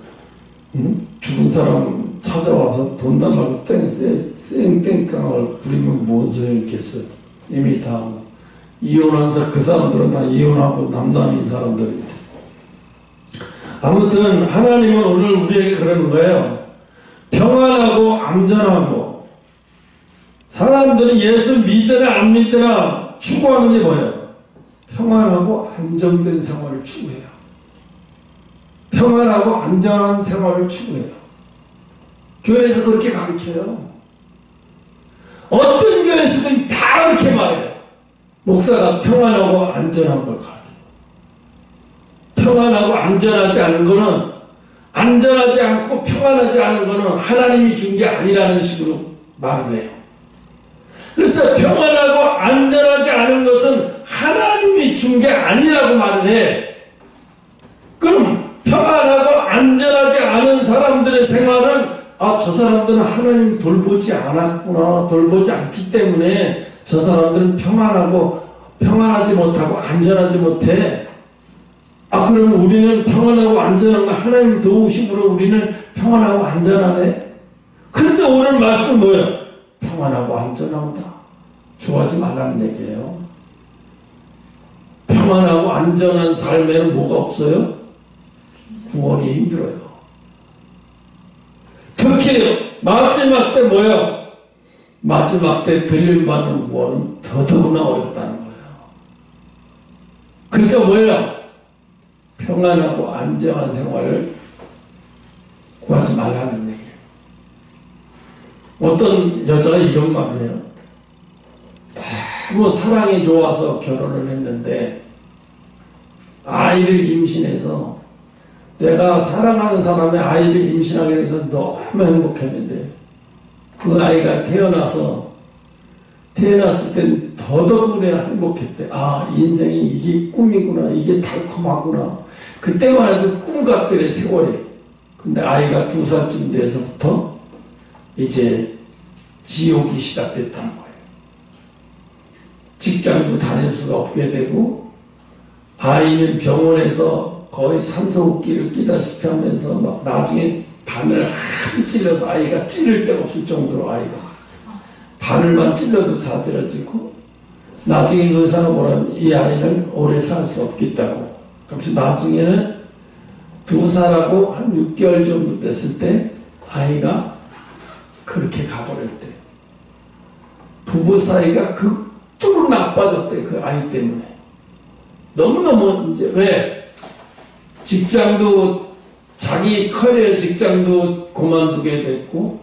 Speaker 1: 죽은 사람 찾아와서 돈 달라고 땡깡을 부리면 뭔 소용이 있겠어요. 이미 다 이혼한 사람 그 사람들은 다 이혼하고 남남인 사람들인데. 아무튼 하나님은 오늘 우리에게 그러는 거예요. 평안하고 안전하고. 사람들은 예수 믿으나 안 믿으나 추구하는 게 뭐예요? 평안하고 안정된 생활을 추구해요. 평안하고 안전한 생활을 추구해요. 교회에서 그렇게 가르쳐요. 어떤 교회에서든 다 그렇게 말해요. 목사가 평안하고 안전한 걸 가르쳐요. 평안하고 안전하지 않은 거는 안전하지 않고 평안하지 않은 거는 하나님이 준 게 아니라는 식으로 말을 해요. 그래서 평안하고 안전하지 않은 것은 하나님이 준 게 아니라고 말을 해. 그럼 평안하고 안전하지 삶의 생활은 저 사람들은 하나님 돌보지 않았구나, 돌보지 않기 때문에 저 사람들은 평안하지 못하고 안전하지 못해. 그러면 우리는 평안하고 안전한 거 하나님 도우심으로 우리는 평안하고 안전하네. 그런데 오늘 말씀 뭐예요? 평안하고 안전하다. 좋아하지 말라는 얘기예요. 평안하고 안전한 삶에는 뭐가 없어요? 구원이 힘들어요. 특히 마지막 때 뭐예요? 마지막 때 들림받는 구원은 더더구나 어렵다는 거예요. 그러니까 뭐예요? 평안하고 안전한 생활을 구하지 말라는 얘기예요. 어떤 여자가 이런 말을 해요. 너무 사랑이 좋아서 결혼을 했는데 아이를 임신해서 내가 사랑하는 사람의 아이를 임신하게 돼서 너무 행복했는데 그 아이가 태어났을 땐 더더군다나 행복했대. 인생이 이게 꿈이구나, 이게 달콤하구나. 그때만 해도 꿈 같더래, 세월이. 근데 아이가 2살쯤 돼서부터 이제 지옥이 시작됐다는 거예요. 직장도 다닐 수가 없게 되고, 아이는 병원에서 거의 산소호흡기를 끼다시피 하면서 막 나중에 바늘 하도 찔러서 아이가 찌를 데가 없을 정도로 아이가 바늘만 찔러도 자지러지고, 나중에 의사가 뭐라면 이 아이는 오래 살 수 없겠다고. 그래서 나중에는 2살하고 한 6개월 정도 됐을 때 아이가 그렇게 가버렸대. 부부 사이가 극도로 나빠졌대, 그 아이 때문에. 너무너무 이제 왜? 직장도 자기 커리어 직장도 그만두게 됐고,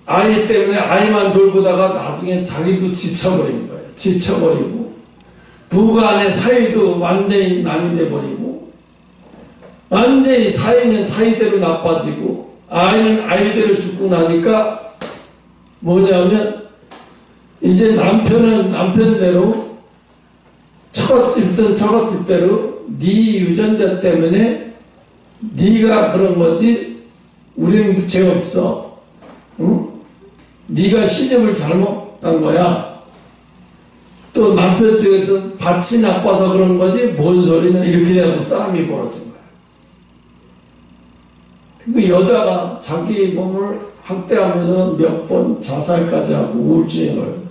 Speaker 1: 아이 때문에 아이만 돌보다가 나중에 자기도 지쳐버린 거예요. 지쳐버리고, 부부간의 사이도 완전히 남이 돼버리고, 완전히 사이는 사이대로 나빠지고, 아이는 아이대로 죽고 나니까 뭐냐면 이제 남편은 남편대로, 처갓집은 처갓집대로 네 유전자 때문에 네가 그런 거지 우리는 죄 없어. 응? 네가 시집을 잘못 간 거야. 또 남편 쪽에서 밭이 나빠서 그런 거지 뭔 소리냐, 이렇게 하고 싸움이 벌어진 거야. 그 여자가 자기 몸을 학대하면서 몇 번 자살까지 하고 우울증을,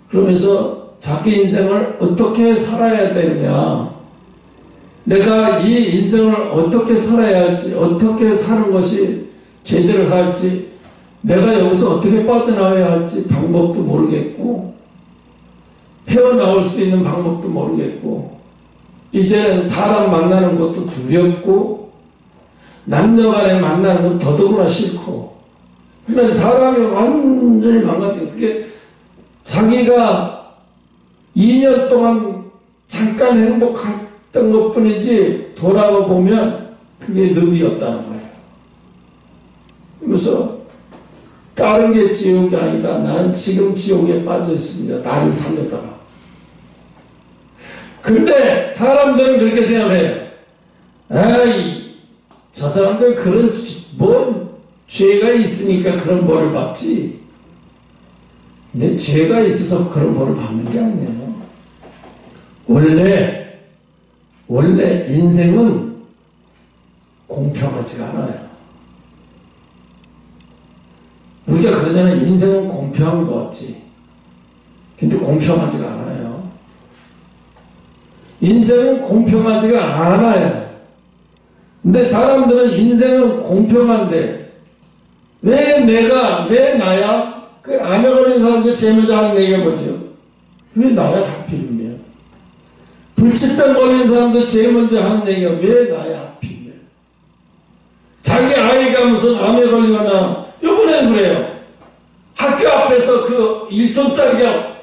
Speaker 1: 그러면서 자기 인생을 어떻게 살아야 되느냐, 내가 이 인생을 어떻게 살아야 할지, 어떻게 사는 것이 제대로 살지, 내가 여기서 어떻게 빠져나와야 할지 방법도 모르겠고, 헤어나올 수 있는 방법도 모르겠고, 이제는 사람 만나는 것도 두렵고, 남녀간에 만나는 건 더더구나 싫고, 그러니까 사람이 완전히 망가지고, 그게 자기가 2년 동안 잠깐 행복했던 것 뿐이지 돌아가 보면 그게 늪이었다는 거예요. 그래서 다른 게 지옥이 아니다. 나는 지금 지옥에 빠져 있습니다. 나를 살려다가. 근데 사람들은 그렇게 생각해요. 저 사람들 그런 뭐 죄가 있으니까 그런 벌을 받지. 근데 죄가 있어서 그런 벌을 받는 게 아니에요. 원래 인생은 공평하지가 않아요. 우리가 그러잖아요. 인생은 공평한 것 같지. 근데 공평하지가 않아요. 인생은 공평하지가 않아요. 근데 사람들은 인생은 공평한데 왜 나야? 그 암에 걸린 사람들 제일 먼저 하는 얘기가 뭐죠? 왜 나야 하필이면? 불치병 걸린 사람들 제일 먼저 하는 얘기가 왜 나야 하필이면? 자기 아이가 무슨 암에 걸리거나, 요번엔 그래요. 학교 앞에서 그 1톤짜리가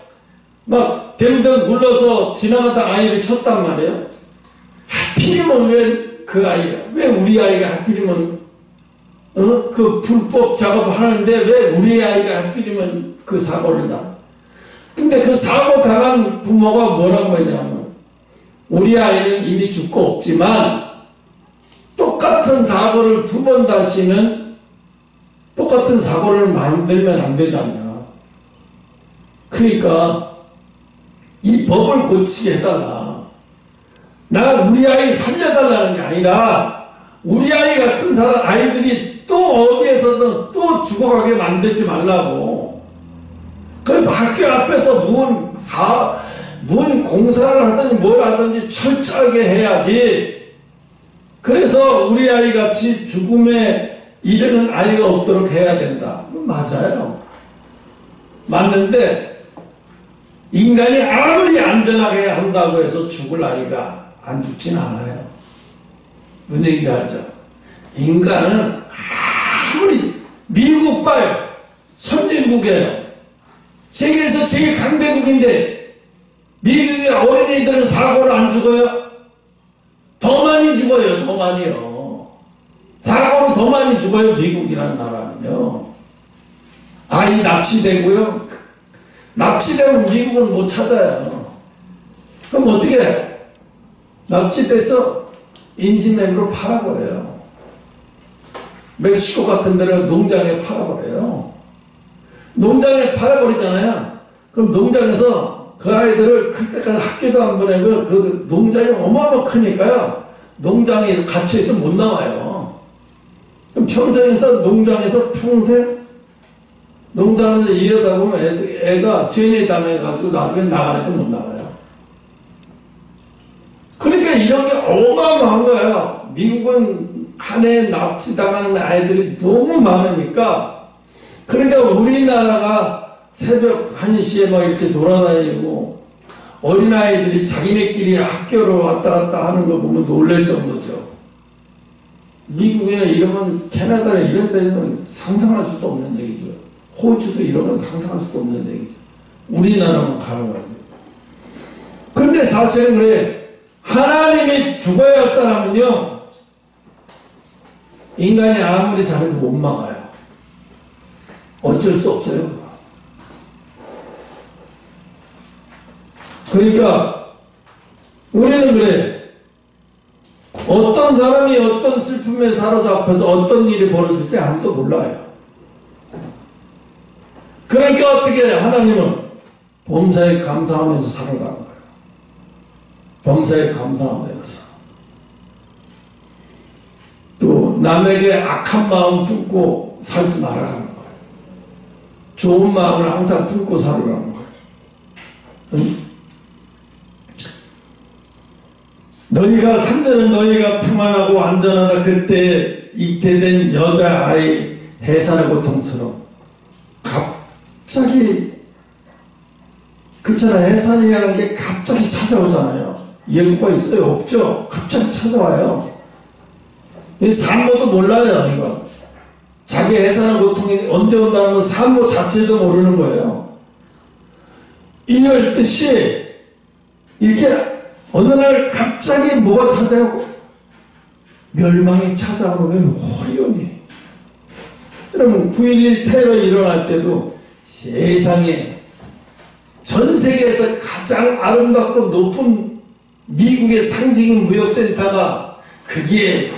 Speaker 1: 막 댕댕 굴러서 지나가다 아이를 쳤단 말이에요. 하필이면 왜 그 아이가, 왜 우리 아이가 하필이면 그 불법 작업을 하는데 왜 우리 아이가 하필이면 그 사고를 당? 근데 그 사고 당한 부모가 뭐라고 했냐면, 우리 아이는 이미 죽고 없지만 똑같은 사고를 2번 다시는 같은 사고를 만들면 안 되지 않냐. 그러니까 이 법을 고치게 해달라. 나 우리 아이 살려달라는 게 아니라 우리 아이 같은 아이들이 또 어디에서든 또 죽어가게 만들지 말라고. 그래서 학교 앞에서 문 공사를 하든지 뭘 하든지 철저하게 해야지. 그래서 우리 아이 같이 죽음에 이르는 아이가 없도록 해야 된다. 맞아요. 맞는데 인간이 아무리 안전하게 한다고 해서 죽을 아이가 안 죽진 않아요. 무슨 얘기인지 알죠? 인간은 아무리 미국 봐요. 선진국이에요. 세계에서 제일 강대국인데 미국의 어린이들은 사고로 안 죽어요? 더 많이 죽어요. 더 많이요. 사고로 더 많이 죽어요. 미국이라는 나라는요. 아이 납치되고요. 납치되면 미국은 못 찾아요. 그럼 어떻게 해? 납치돼서 인신매매로 팔아버려요. 멕시코 같은 데는 농장에 팔아버려요. 농장에 팔아버리잖아요. 그럼 농장에서 그 아이들을 그때까지 학교도 안 보내고요. 그 농장이 어마어마 크니까요. 농장에 갇혀있으면 못 나와요. 그럼 농장에서 평생 농장에서 일하다 보면 애가 쇠뇌 당해가지고 나중에 나가니까 못 나가요. 그러니까 이런 게 어마어마한 거예요. 미국은 한 해에 납치당하는 아이들이 너무 많으니까. 그러니까 우리나라가 새벽 1시에 막 이렇게 돌아다니고 어린아이들이 자기네끼리 학교로 왔다 갔다 하는 거 보면 놀랄 정도죠. 미국에 이러면 캐나다나 이런 데는 상상할 수도 없는 얘기죠. 호주도 이런 건 상상할 수도 없는 얘기죠. 우리나라만 가능하죠. 근데 사실은 그래. 하나님이 죽어야 할 사람은요, 인간이 아무리 잘해도 못 막아요. 어쩔 수 없어요. 그러니까 우리는 그래. 어떤 사람이 어떤 슬픔에 사로잡혀서 어떤 일이 벌어질지 아무도 몰라요. 그러니까 어떻게 해요? 하나님은 범사에 감사하면서 살아가는 거예요. 범사에 감사하면서. 또 남에게 악한 마음 품고 살지 말아라는 거예요. 좋은 마음을 항상 품고 살아가는 거예요. 응? 너희가 3년은 너희가 평안하고 안전하다. 그때 잉태된 여자아이 해산의 고통처럼 갑자기 그렇잖아. 해산이라는 게 갑자기 찾아오잖아요. 예고가 있어요? 없죠? 갑자기 찾아와요. 산모도 몰라요. 이거 자기 해산의 고통이 언제 온다는 건 산모 자체도 모르는 거예요. 이럴 듯이 이렇게 어느 날 갑자기 뭐가 찾아오고 멸망이 찾아오면 호리온이. 여러분 9.11 테러 일어날 때도 세상에 전 세계에서 가장 아름답고 높은 미국의 상징인 무역센터가 그게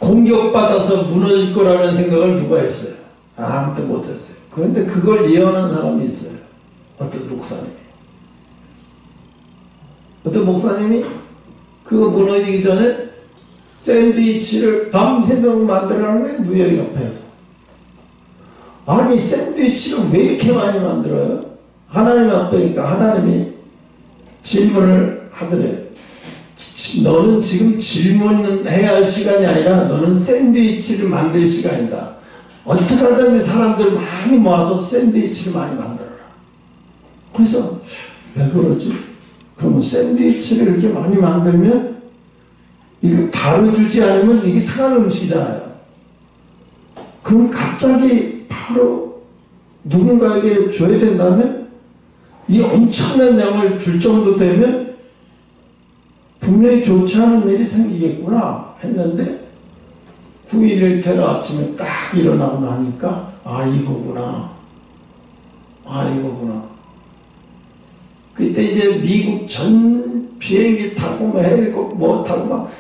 Speaker 1: 공격받아서 무너질 거라는 생각을 누가 했어요? 아무도 못했어요. 그런데 그걸 예언한 사람이 있어요. 어떤 목사님이. 어떤 목사님이 그거 무너지기 전에 샌드위치를 밤새도록 만들어가는 거예요. 뉴욕 옆에서. 아니 샌드위치를 왜 이렇게 많이 만들어요? 하나님 앞에니까 하나님이 질문을 하더래. 너는 지금 질문해야 할 시간이 아니라 너는 샌드위치를 만들 시간이다. 어떻게 하든지 사람들 많이 모아서 샌드위치를 많이 만들어라. 그래서 왜 그러지? 그러면 샌드위치를 이렇게 많이 만들면 이거 바로 주지 않으면 이게 상한 음식이잖아요. 그럼 갑자기 바로 누군가에게 줘야 된다면 이 엄청난 양을 줄 정도 되면 분명히 좋지 않은 일이 생기겠구나 했는데 9.11 테러 아침에 딱 일어나고 나니까 아 이거구나. 아 이거구나. 그때 이제 미국 전 비행기 타고 뭐 헬리콥터 뭐 타고 막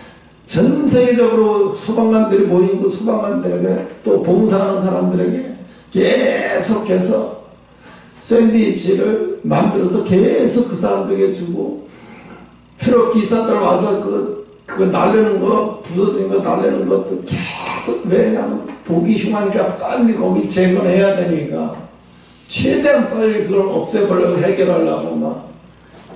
Speaker 1: 전 세계적으로 소방관들이 모이고 소방관들에게 또 봉사하는 사람들에게 계속해서 샌드위치를 만들어서 계속 그 사람들에게 주고, 트럭 기사들 와서 그거 날리는 거, 부서진 거 날리는 것도 계속, 왜냐면 보기 흉하니까 빨리 거기 재건해야 되니까 최대한 빨리 그걸 없애보려고 해결하려고 막.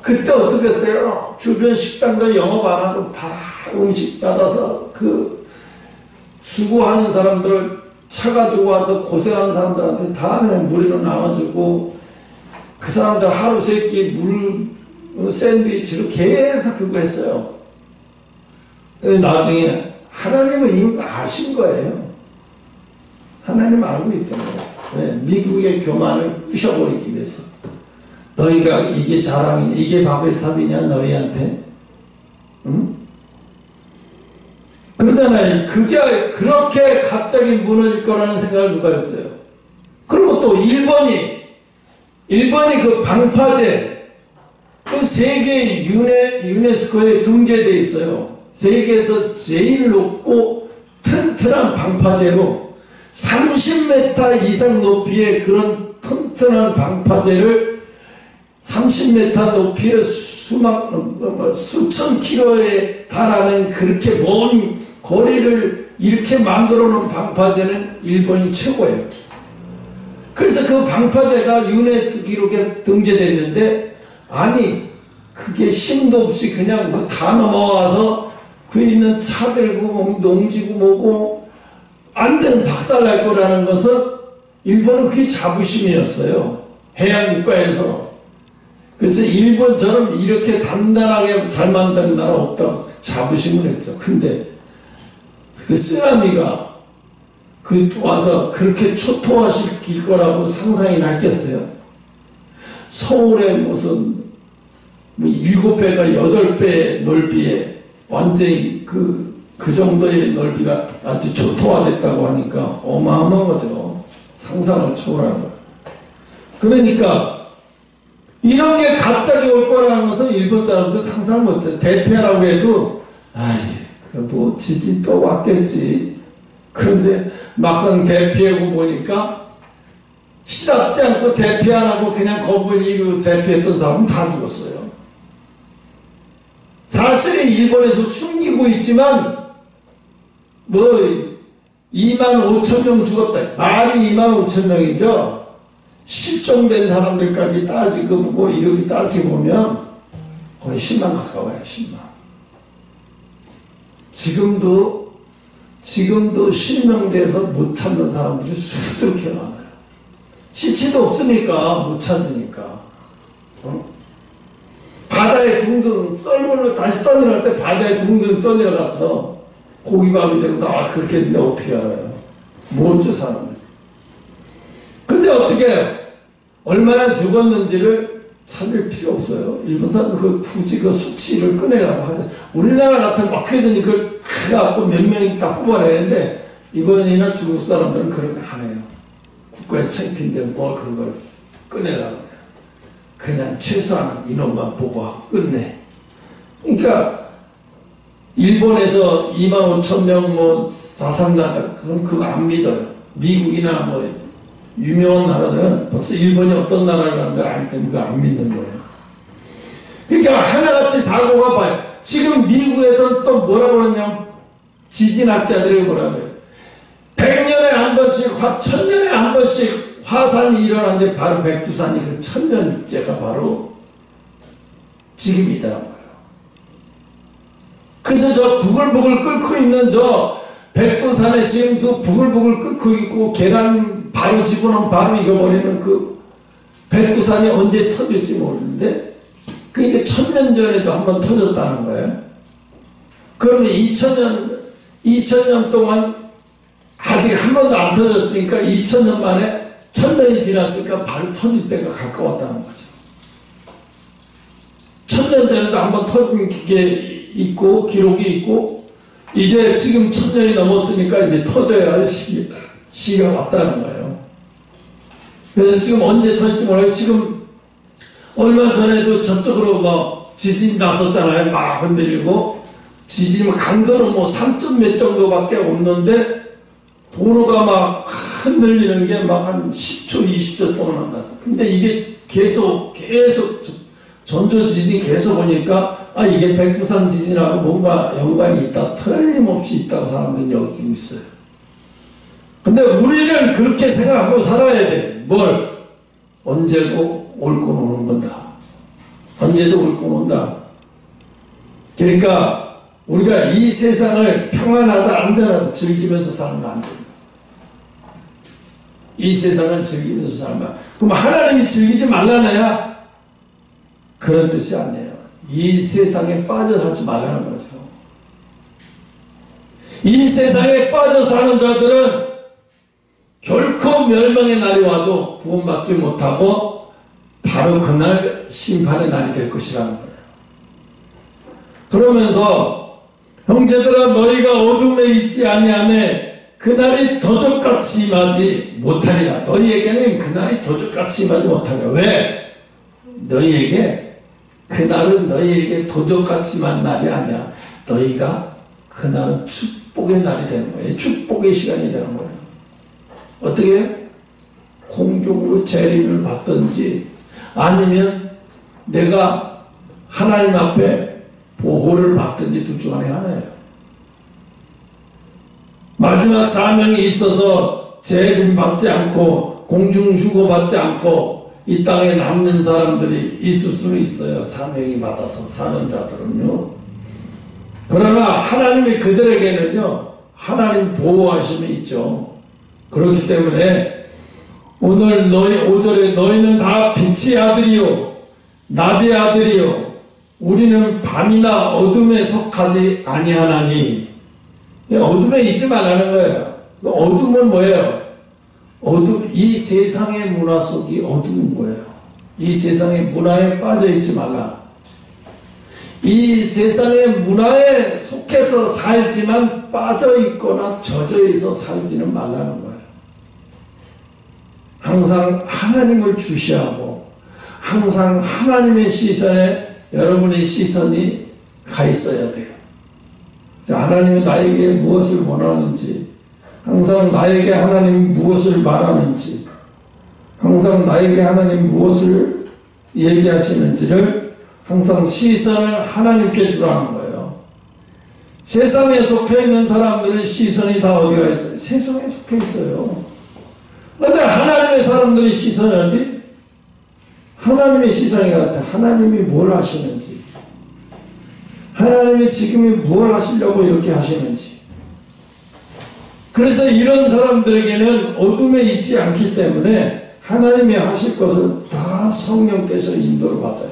Speaker 1: 그때 어떻게 했어요? 주변 식당들 영업 안 하고 다 음식 받아서 그 수고하는 사람들을 차 가지고 와서 고생하는 사람들한테 다 그냥 무료로 나눠주고, 그 사람들 하루 세 끼 샌드위치로 계속 그거 했어요. 나중에 하나님은 이미 아신 거예요. 하나님 알고 있던 거예요. 왜? 미국의 교만을 부셔버리기 위해서. 너희가 이게 자랑이냐, 이게 바벨탑이냐 너희한테? 응? 그러잖아요. 그게 그렇게 갑자기 무너질 거라는 생각을 누가 했어요? 그리고 또 일본이 그 방파제, 그 세계 유네스코에 등재되어 있어요. 세계에서 제일 높고 튼튼한 방파제로 30m 이상 높이의 그런 튼튼한 방파제를 30m 높이의 수천 킬로에 달하는 그렇게 먼 거리를 이렇게 만들어 놓은 방파제는 일본이 최고예요. 그래서 그 방파제가 유네스코 기록에 등재됐는데, 아니 그게 힘도 없이 그냥 다 넘어와서 그 있는 차 들고 농지고 뭐고 완전 박살날 거라는 것은 일본은 그게 자부심이었어요. 해양국가에서. 그래서 일본처럼 이렇게 단단하게 잘 만든 나라 없다고 자부심을 했죠. 근데 그 쓰나미가 와서 그렇게 초토화시킬 거라고 상상이나 했겠어요? 서울의 무슨 7배가 8배 넓이에 완전히 그 정도의 넓이가 아주 초토화됐다고 하니까 어마어마한 거죠. 상상을 초월하는 거예요. 그러니까 이런 게 갑자기 올 거라는 것은 일본 사람들 상상 못해요. 대피하라고 해도 뭐 지진 또 왔겠지. 그런데 막상 대피하고 보니까 시답지 않고 대피 안 하고 그냥 겁을 이루 대피했던 사람은 다 죽었어요. 사실은 일본에서 숨기고 있지만 뭐 25,000명 죽었다. 말이 25,000명이죠. 실종된 사람들까지 따지고 보고 이렇게 따지고 보면 거의 10만 가까워요. 10만. 지금도 실명돼서 못 찾는 사람들이 수두룩해 많아요. 시체도 없으니까 못 찾으니까. 바다에 둥둥 썰물로 다시 떠내려갈 때 바다에 둥둥 떠내려가서 고기밥이 되고 나 그렇게 했는데 어떻게 알아요? 모르죠 사람들. 근데 어떻게 해요? 얼마나 죽었는지를 찾을 필요 없어요. 일본 사람들 굳이 그 수치를 꺼내라고 하죠. 우리나라 같은 마크에더니 그걸 갖고 몇 명이 다 뽑아내는데 일본이나 중국 사람들은 그런 거 안 해요. 국가의 창피인데 뭘 그걸 꺼내려고 해요. 그냥 최소한 인원만 보고하고 끝내. 그러니까 일본에서 25,000명 뭐 사상자다 그럼 그거 안 믿어요. 미국이나 뭐 유명한 나라들은 벌써 일본이 어떤 나라라는 걸 알기 때문에 그거 안 믿는 거예요. 그러니까 하나같이 사고가 봐요. 지금 미국에서는 또 뭐라고 그러냐면 지진학자들이 뭐라고 해요. 100년에 한 번씩 1000년에 한 번씩 화산이 일어나는데 바로 백두산이 그 1000년째가 바로 지금이더라고요. 그래서 저 부글부글 끓고 있는 저 백두산에 지금도 부글부글 끓고 있고 계란 바로 집어넣으면 바로 익어버리는 그 백두산이 언제 터질지 모르는데 그러니까 1000년 전에도 한번 터졌다는 거예요. 그러면 2000년 동안 아직 한 번도 안 터졌으니까 2000년 만에 1000년이 지났으니까 바로 터질 때가 가까웠다는 거죠. 1000년 전에도 한번 터진 게 있고 기록이 있고 이제 지금 1000년이 넘었으니까 이제 터져야 할 시기가 왔다는 거예요. 그래서 지금 언제 터질지 몰라요. 지금 얼마 전에도 저쪽으로 막 지진 났었잖아요. 막 흔들리고 지진이면 강도는 뭐 3점 몇 정도밖에 없는데 도로가 막 흔들리는 게 막 한 10초, 20초 동안 한다. 근데 이게 계속 전조 지진이 계속 오니까 아 이게 백두산 지진하고 뭔가 연관이 있다. 틀림없이 있다고 사람들은 여기고 있어요. 근데 우리는 그렇게 생각하고 살아야 돼. 뭘? 언제고 올 건 오는 건다. 언제도 올 건 온다. 그러니까 우리가 이 세상을 평안하다 안전하다 즐기면서 살면 안 된다. 이 세상은 즐기면서 살면. 그럼 하나님이 즐기지 말라나야? 그런 뜻이 아니에요. 이 세상에 빠져 살지 말라는 거죠. 이 세상에 빠져 사는 자들은 결코 멸망의 날이 와도 구원받지 못하고 바로 그날 심판의 날이 될 것이라는 거예요. 그러면서 형제들아 너희가 어둠에 있지 아니하매 그날이 도적같이 임하지 못하리라. 너희에게는 그날이 도적같이 임하지 못하리라. 왜? 너희에게 그날은 너희에게 도적같이 임한 날이 아니야. 너희가 그날은 축복의 날이 되는 거예요. 축복의 시간이 되는 거예요. 어떻게? 공중으로 재림을 받든지 아니면 내가 하나님 앞에 보호를 받든지 둘 중 안에 하나예요. 마지막 사명이 있어서 재림 받지 않고 공중휴고 받지 않고 이 땅에 남는 사람들이 있을 수는 있어요. 사명이 받아서 사는 자들은요. 그러나 하나님이 그들에게는요 하나님 보호하심이 있죠. 그렇기 때문에 오늘 너희 5절에 너희는 다 빛의 아들이요 낮의 아들이요 우리는 밤이나 어둠에 속하지 아니하나니. 어둠에 있지 말라는 거예요. 어둠은 뭐예요? 이 세상의 문화 속이 어두운 거예요. 이 세상의 문화에 빠져 있지 말라. 이 세상의 문화에 속해서 살지만 빠져 있거나 젖어 있어 살지는 말라는 거예요. 항상 하나님을 주시하고 항상 하나님의 시선에 여러분의 시선이 가 있어야 돼요. 하나님은 나에게 무엇을 원하는지, 항상 나에게 하나님 무엇을 말하는지, 항상 나에게 하나님 무엇을 얘기하시는지를 항상 시선을 하나님께 두라는 거예요. 세상에 속해 있는 사람들은 시선이 다 어디가 있어요? 세상에 속해 있어요. 그런데 하나님의 사람들의 시선이 어디? 하나님의 시선이 가서 하나님이 뭘 하시는지, 하나님이 지금 뭘 하시려고 이렇게 하시는지. 그래서 이런 사람들에게는 어둠에 있지 않기 때문에 하나님이 하실 것을 다 성령께서 인도를 받아요.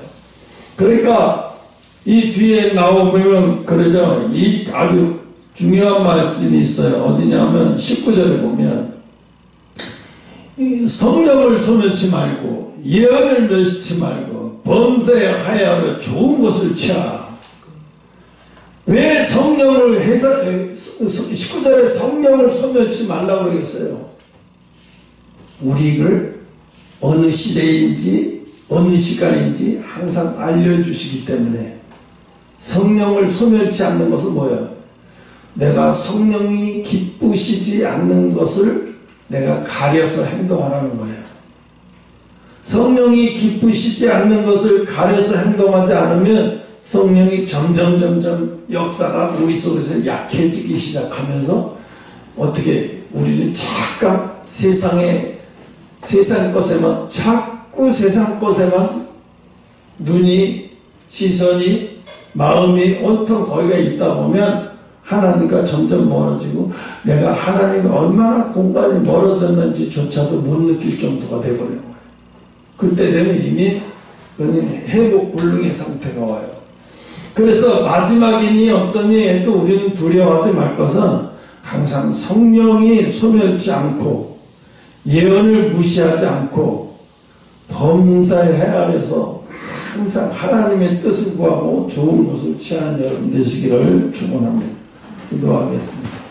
Speaker 1: 그러니까 이 뒤에 나오면 그러죠. 이 아주 중요한 말씀이 있어요. 어디냐면 19절에 보면 성령을 소멸치 말고 예언을 멸시치 말고 범죄하여 좋은 것을 취하라. 왜 성령을 19절에 성령을 소멸치 말라고 그러겠어요? 우리를 어느 시대인지 어느 시간인지 항상 알려주시기 때문에. 성령을 소멸치 않는 것은 뭐예요? 내가 성령이 기쁘시지 않는 것을 내가 가려서 행동하라는 거예요. 성령이 기쁘시지 않는 것을 가려서 행동하지 않으면 성령이 점점 역사가 우리 속에서 약해지기 시작하면서 어떻게 우리는 잠깐 세상 것에만 자꾸 세상 것에만 눈이 시선이 마음이 온통 거기가 있다 보면 하나님과 점점 멀어지고 내가 하나님과 얼마나 공간이 멀어졌는지조차도 못 느낄 정도가 되어버리는 거예요. 그때 되면 이미 회복 불능의 상태가 와요. 그래서 마지막이니 어쩌니 해도 우리는 두려워하지 말 것은 항상 성령이 소멸치 않고 예언을 무시하지 않고 범사의 해 아래서 항상 하나님의 뜻을 구하고 좋은 것을 취하는 여러분 되시기를 축원합니다. 기도하겠습니다.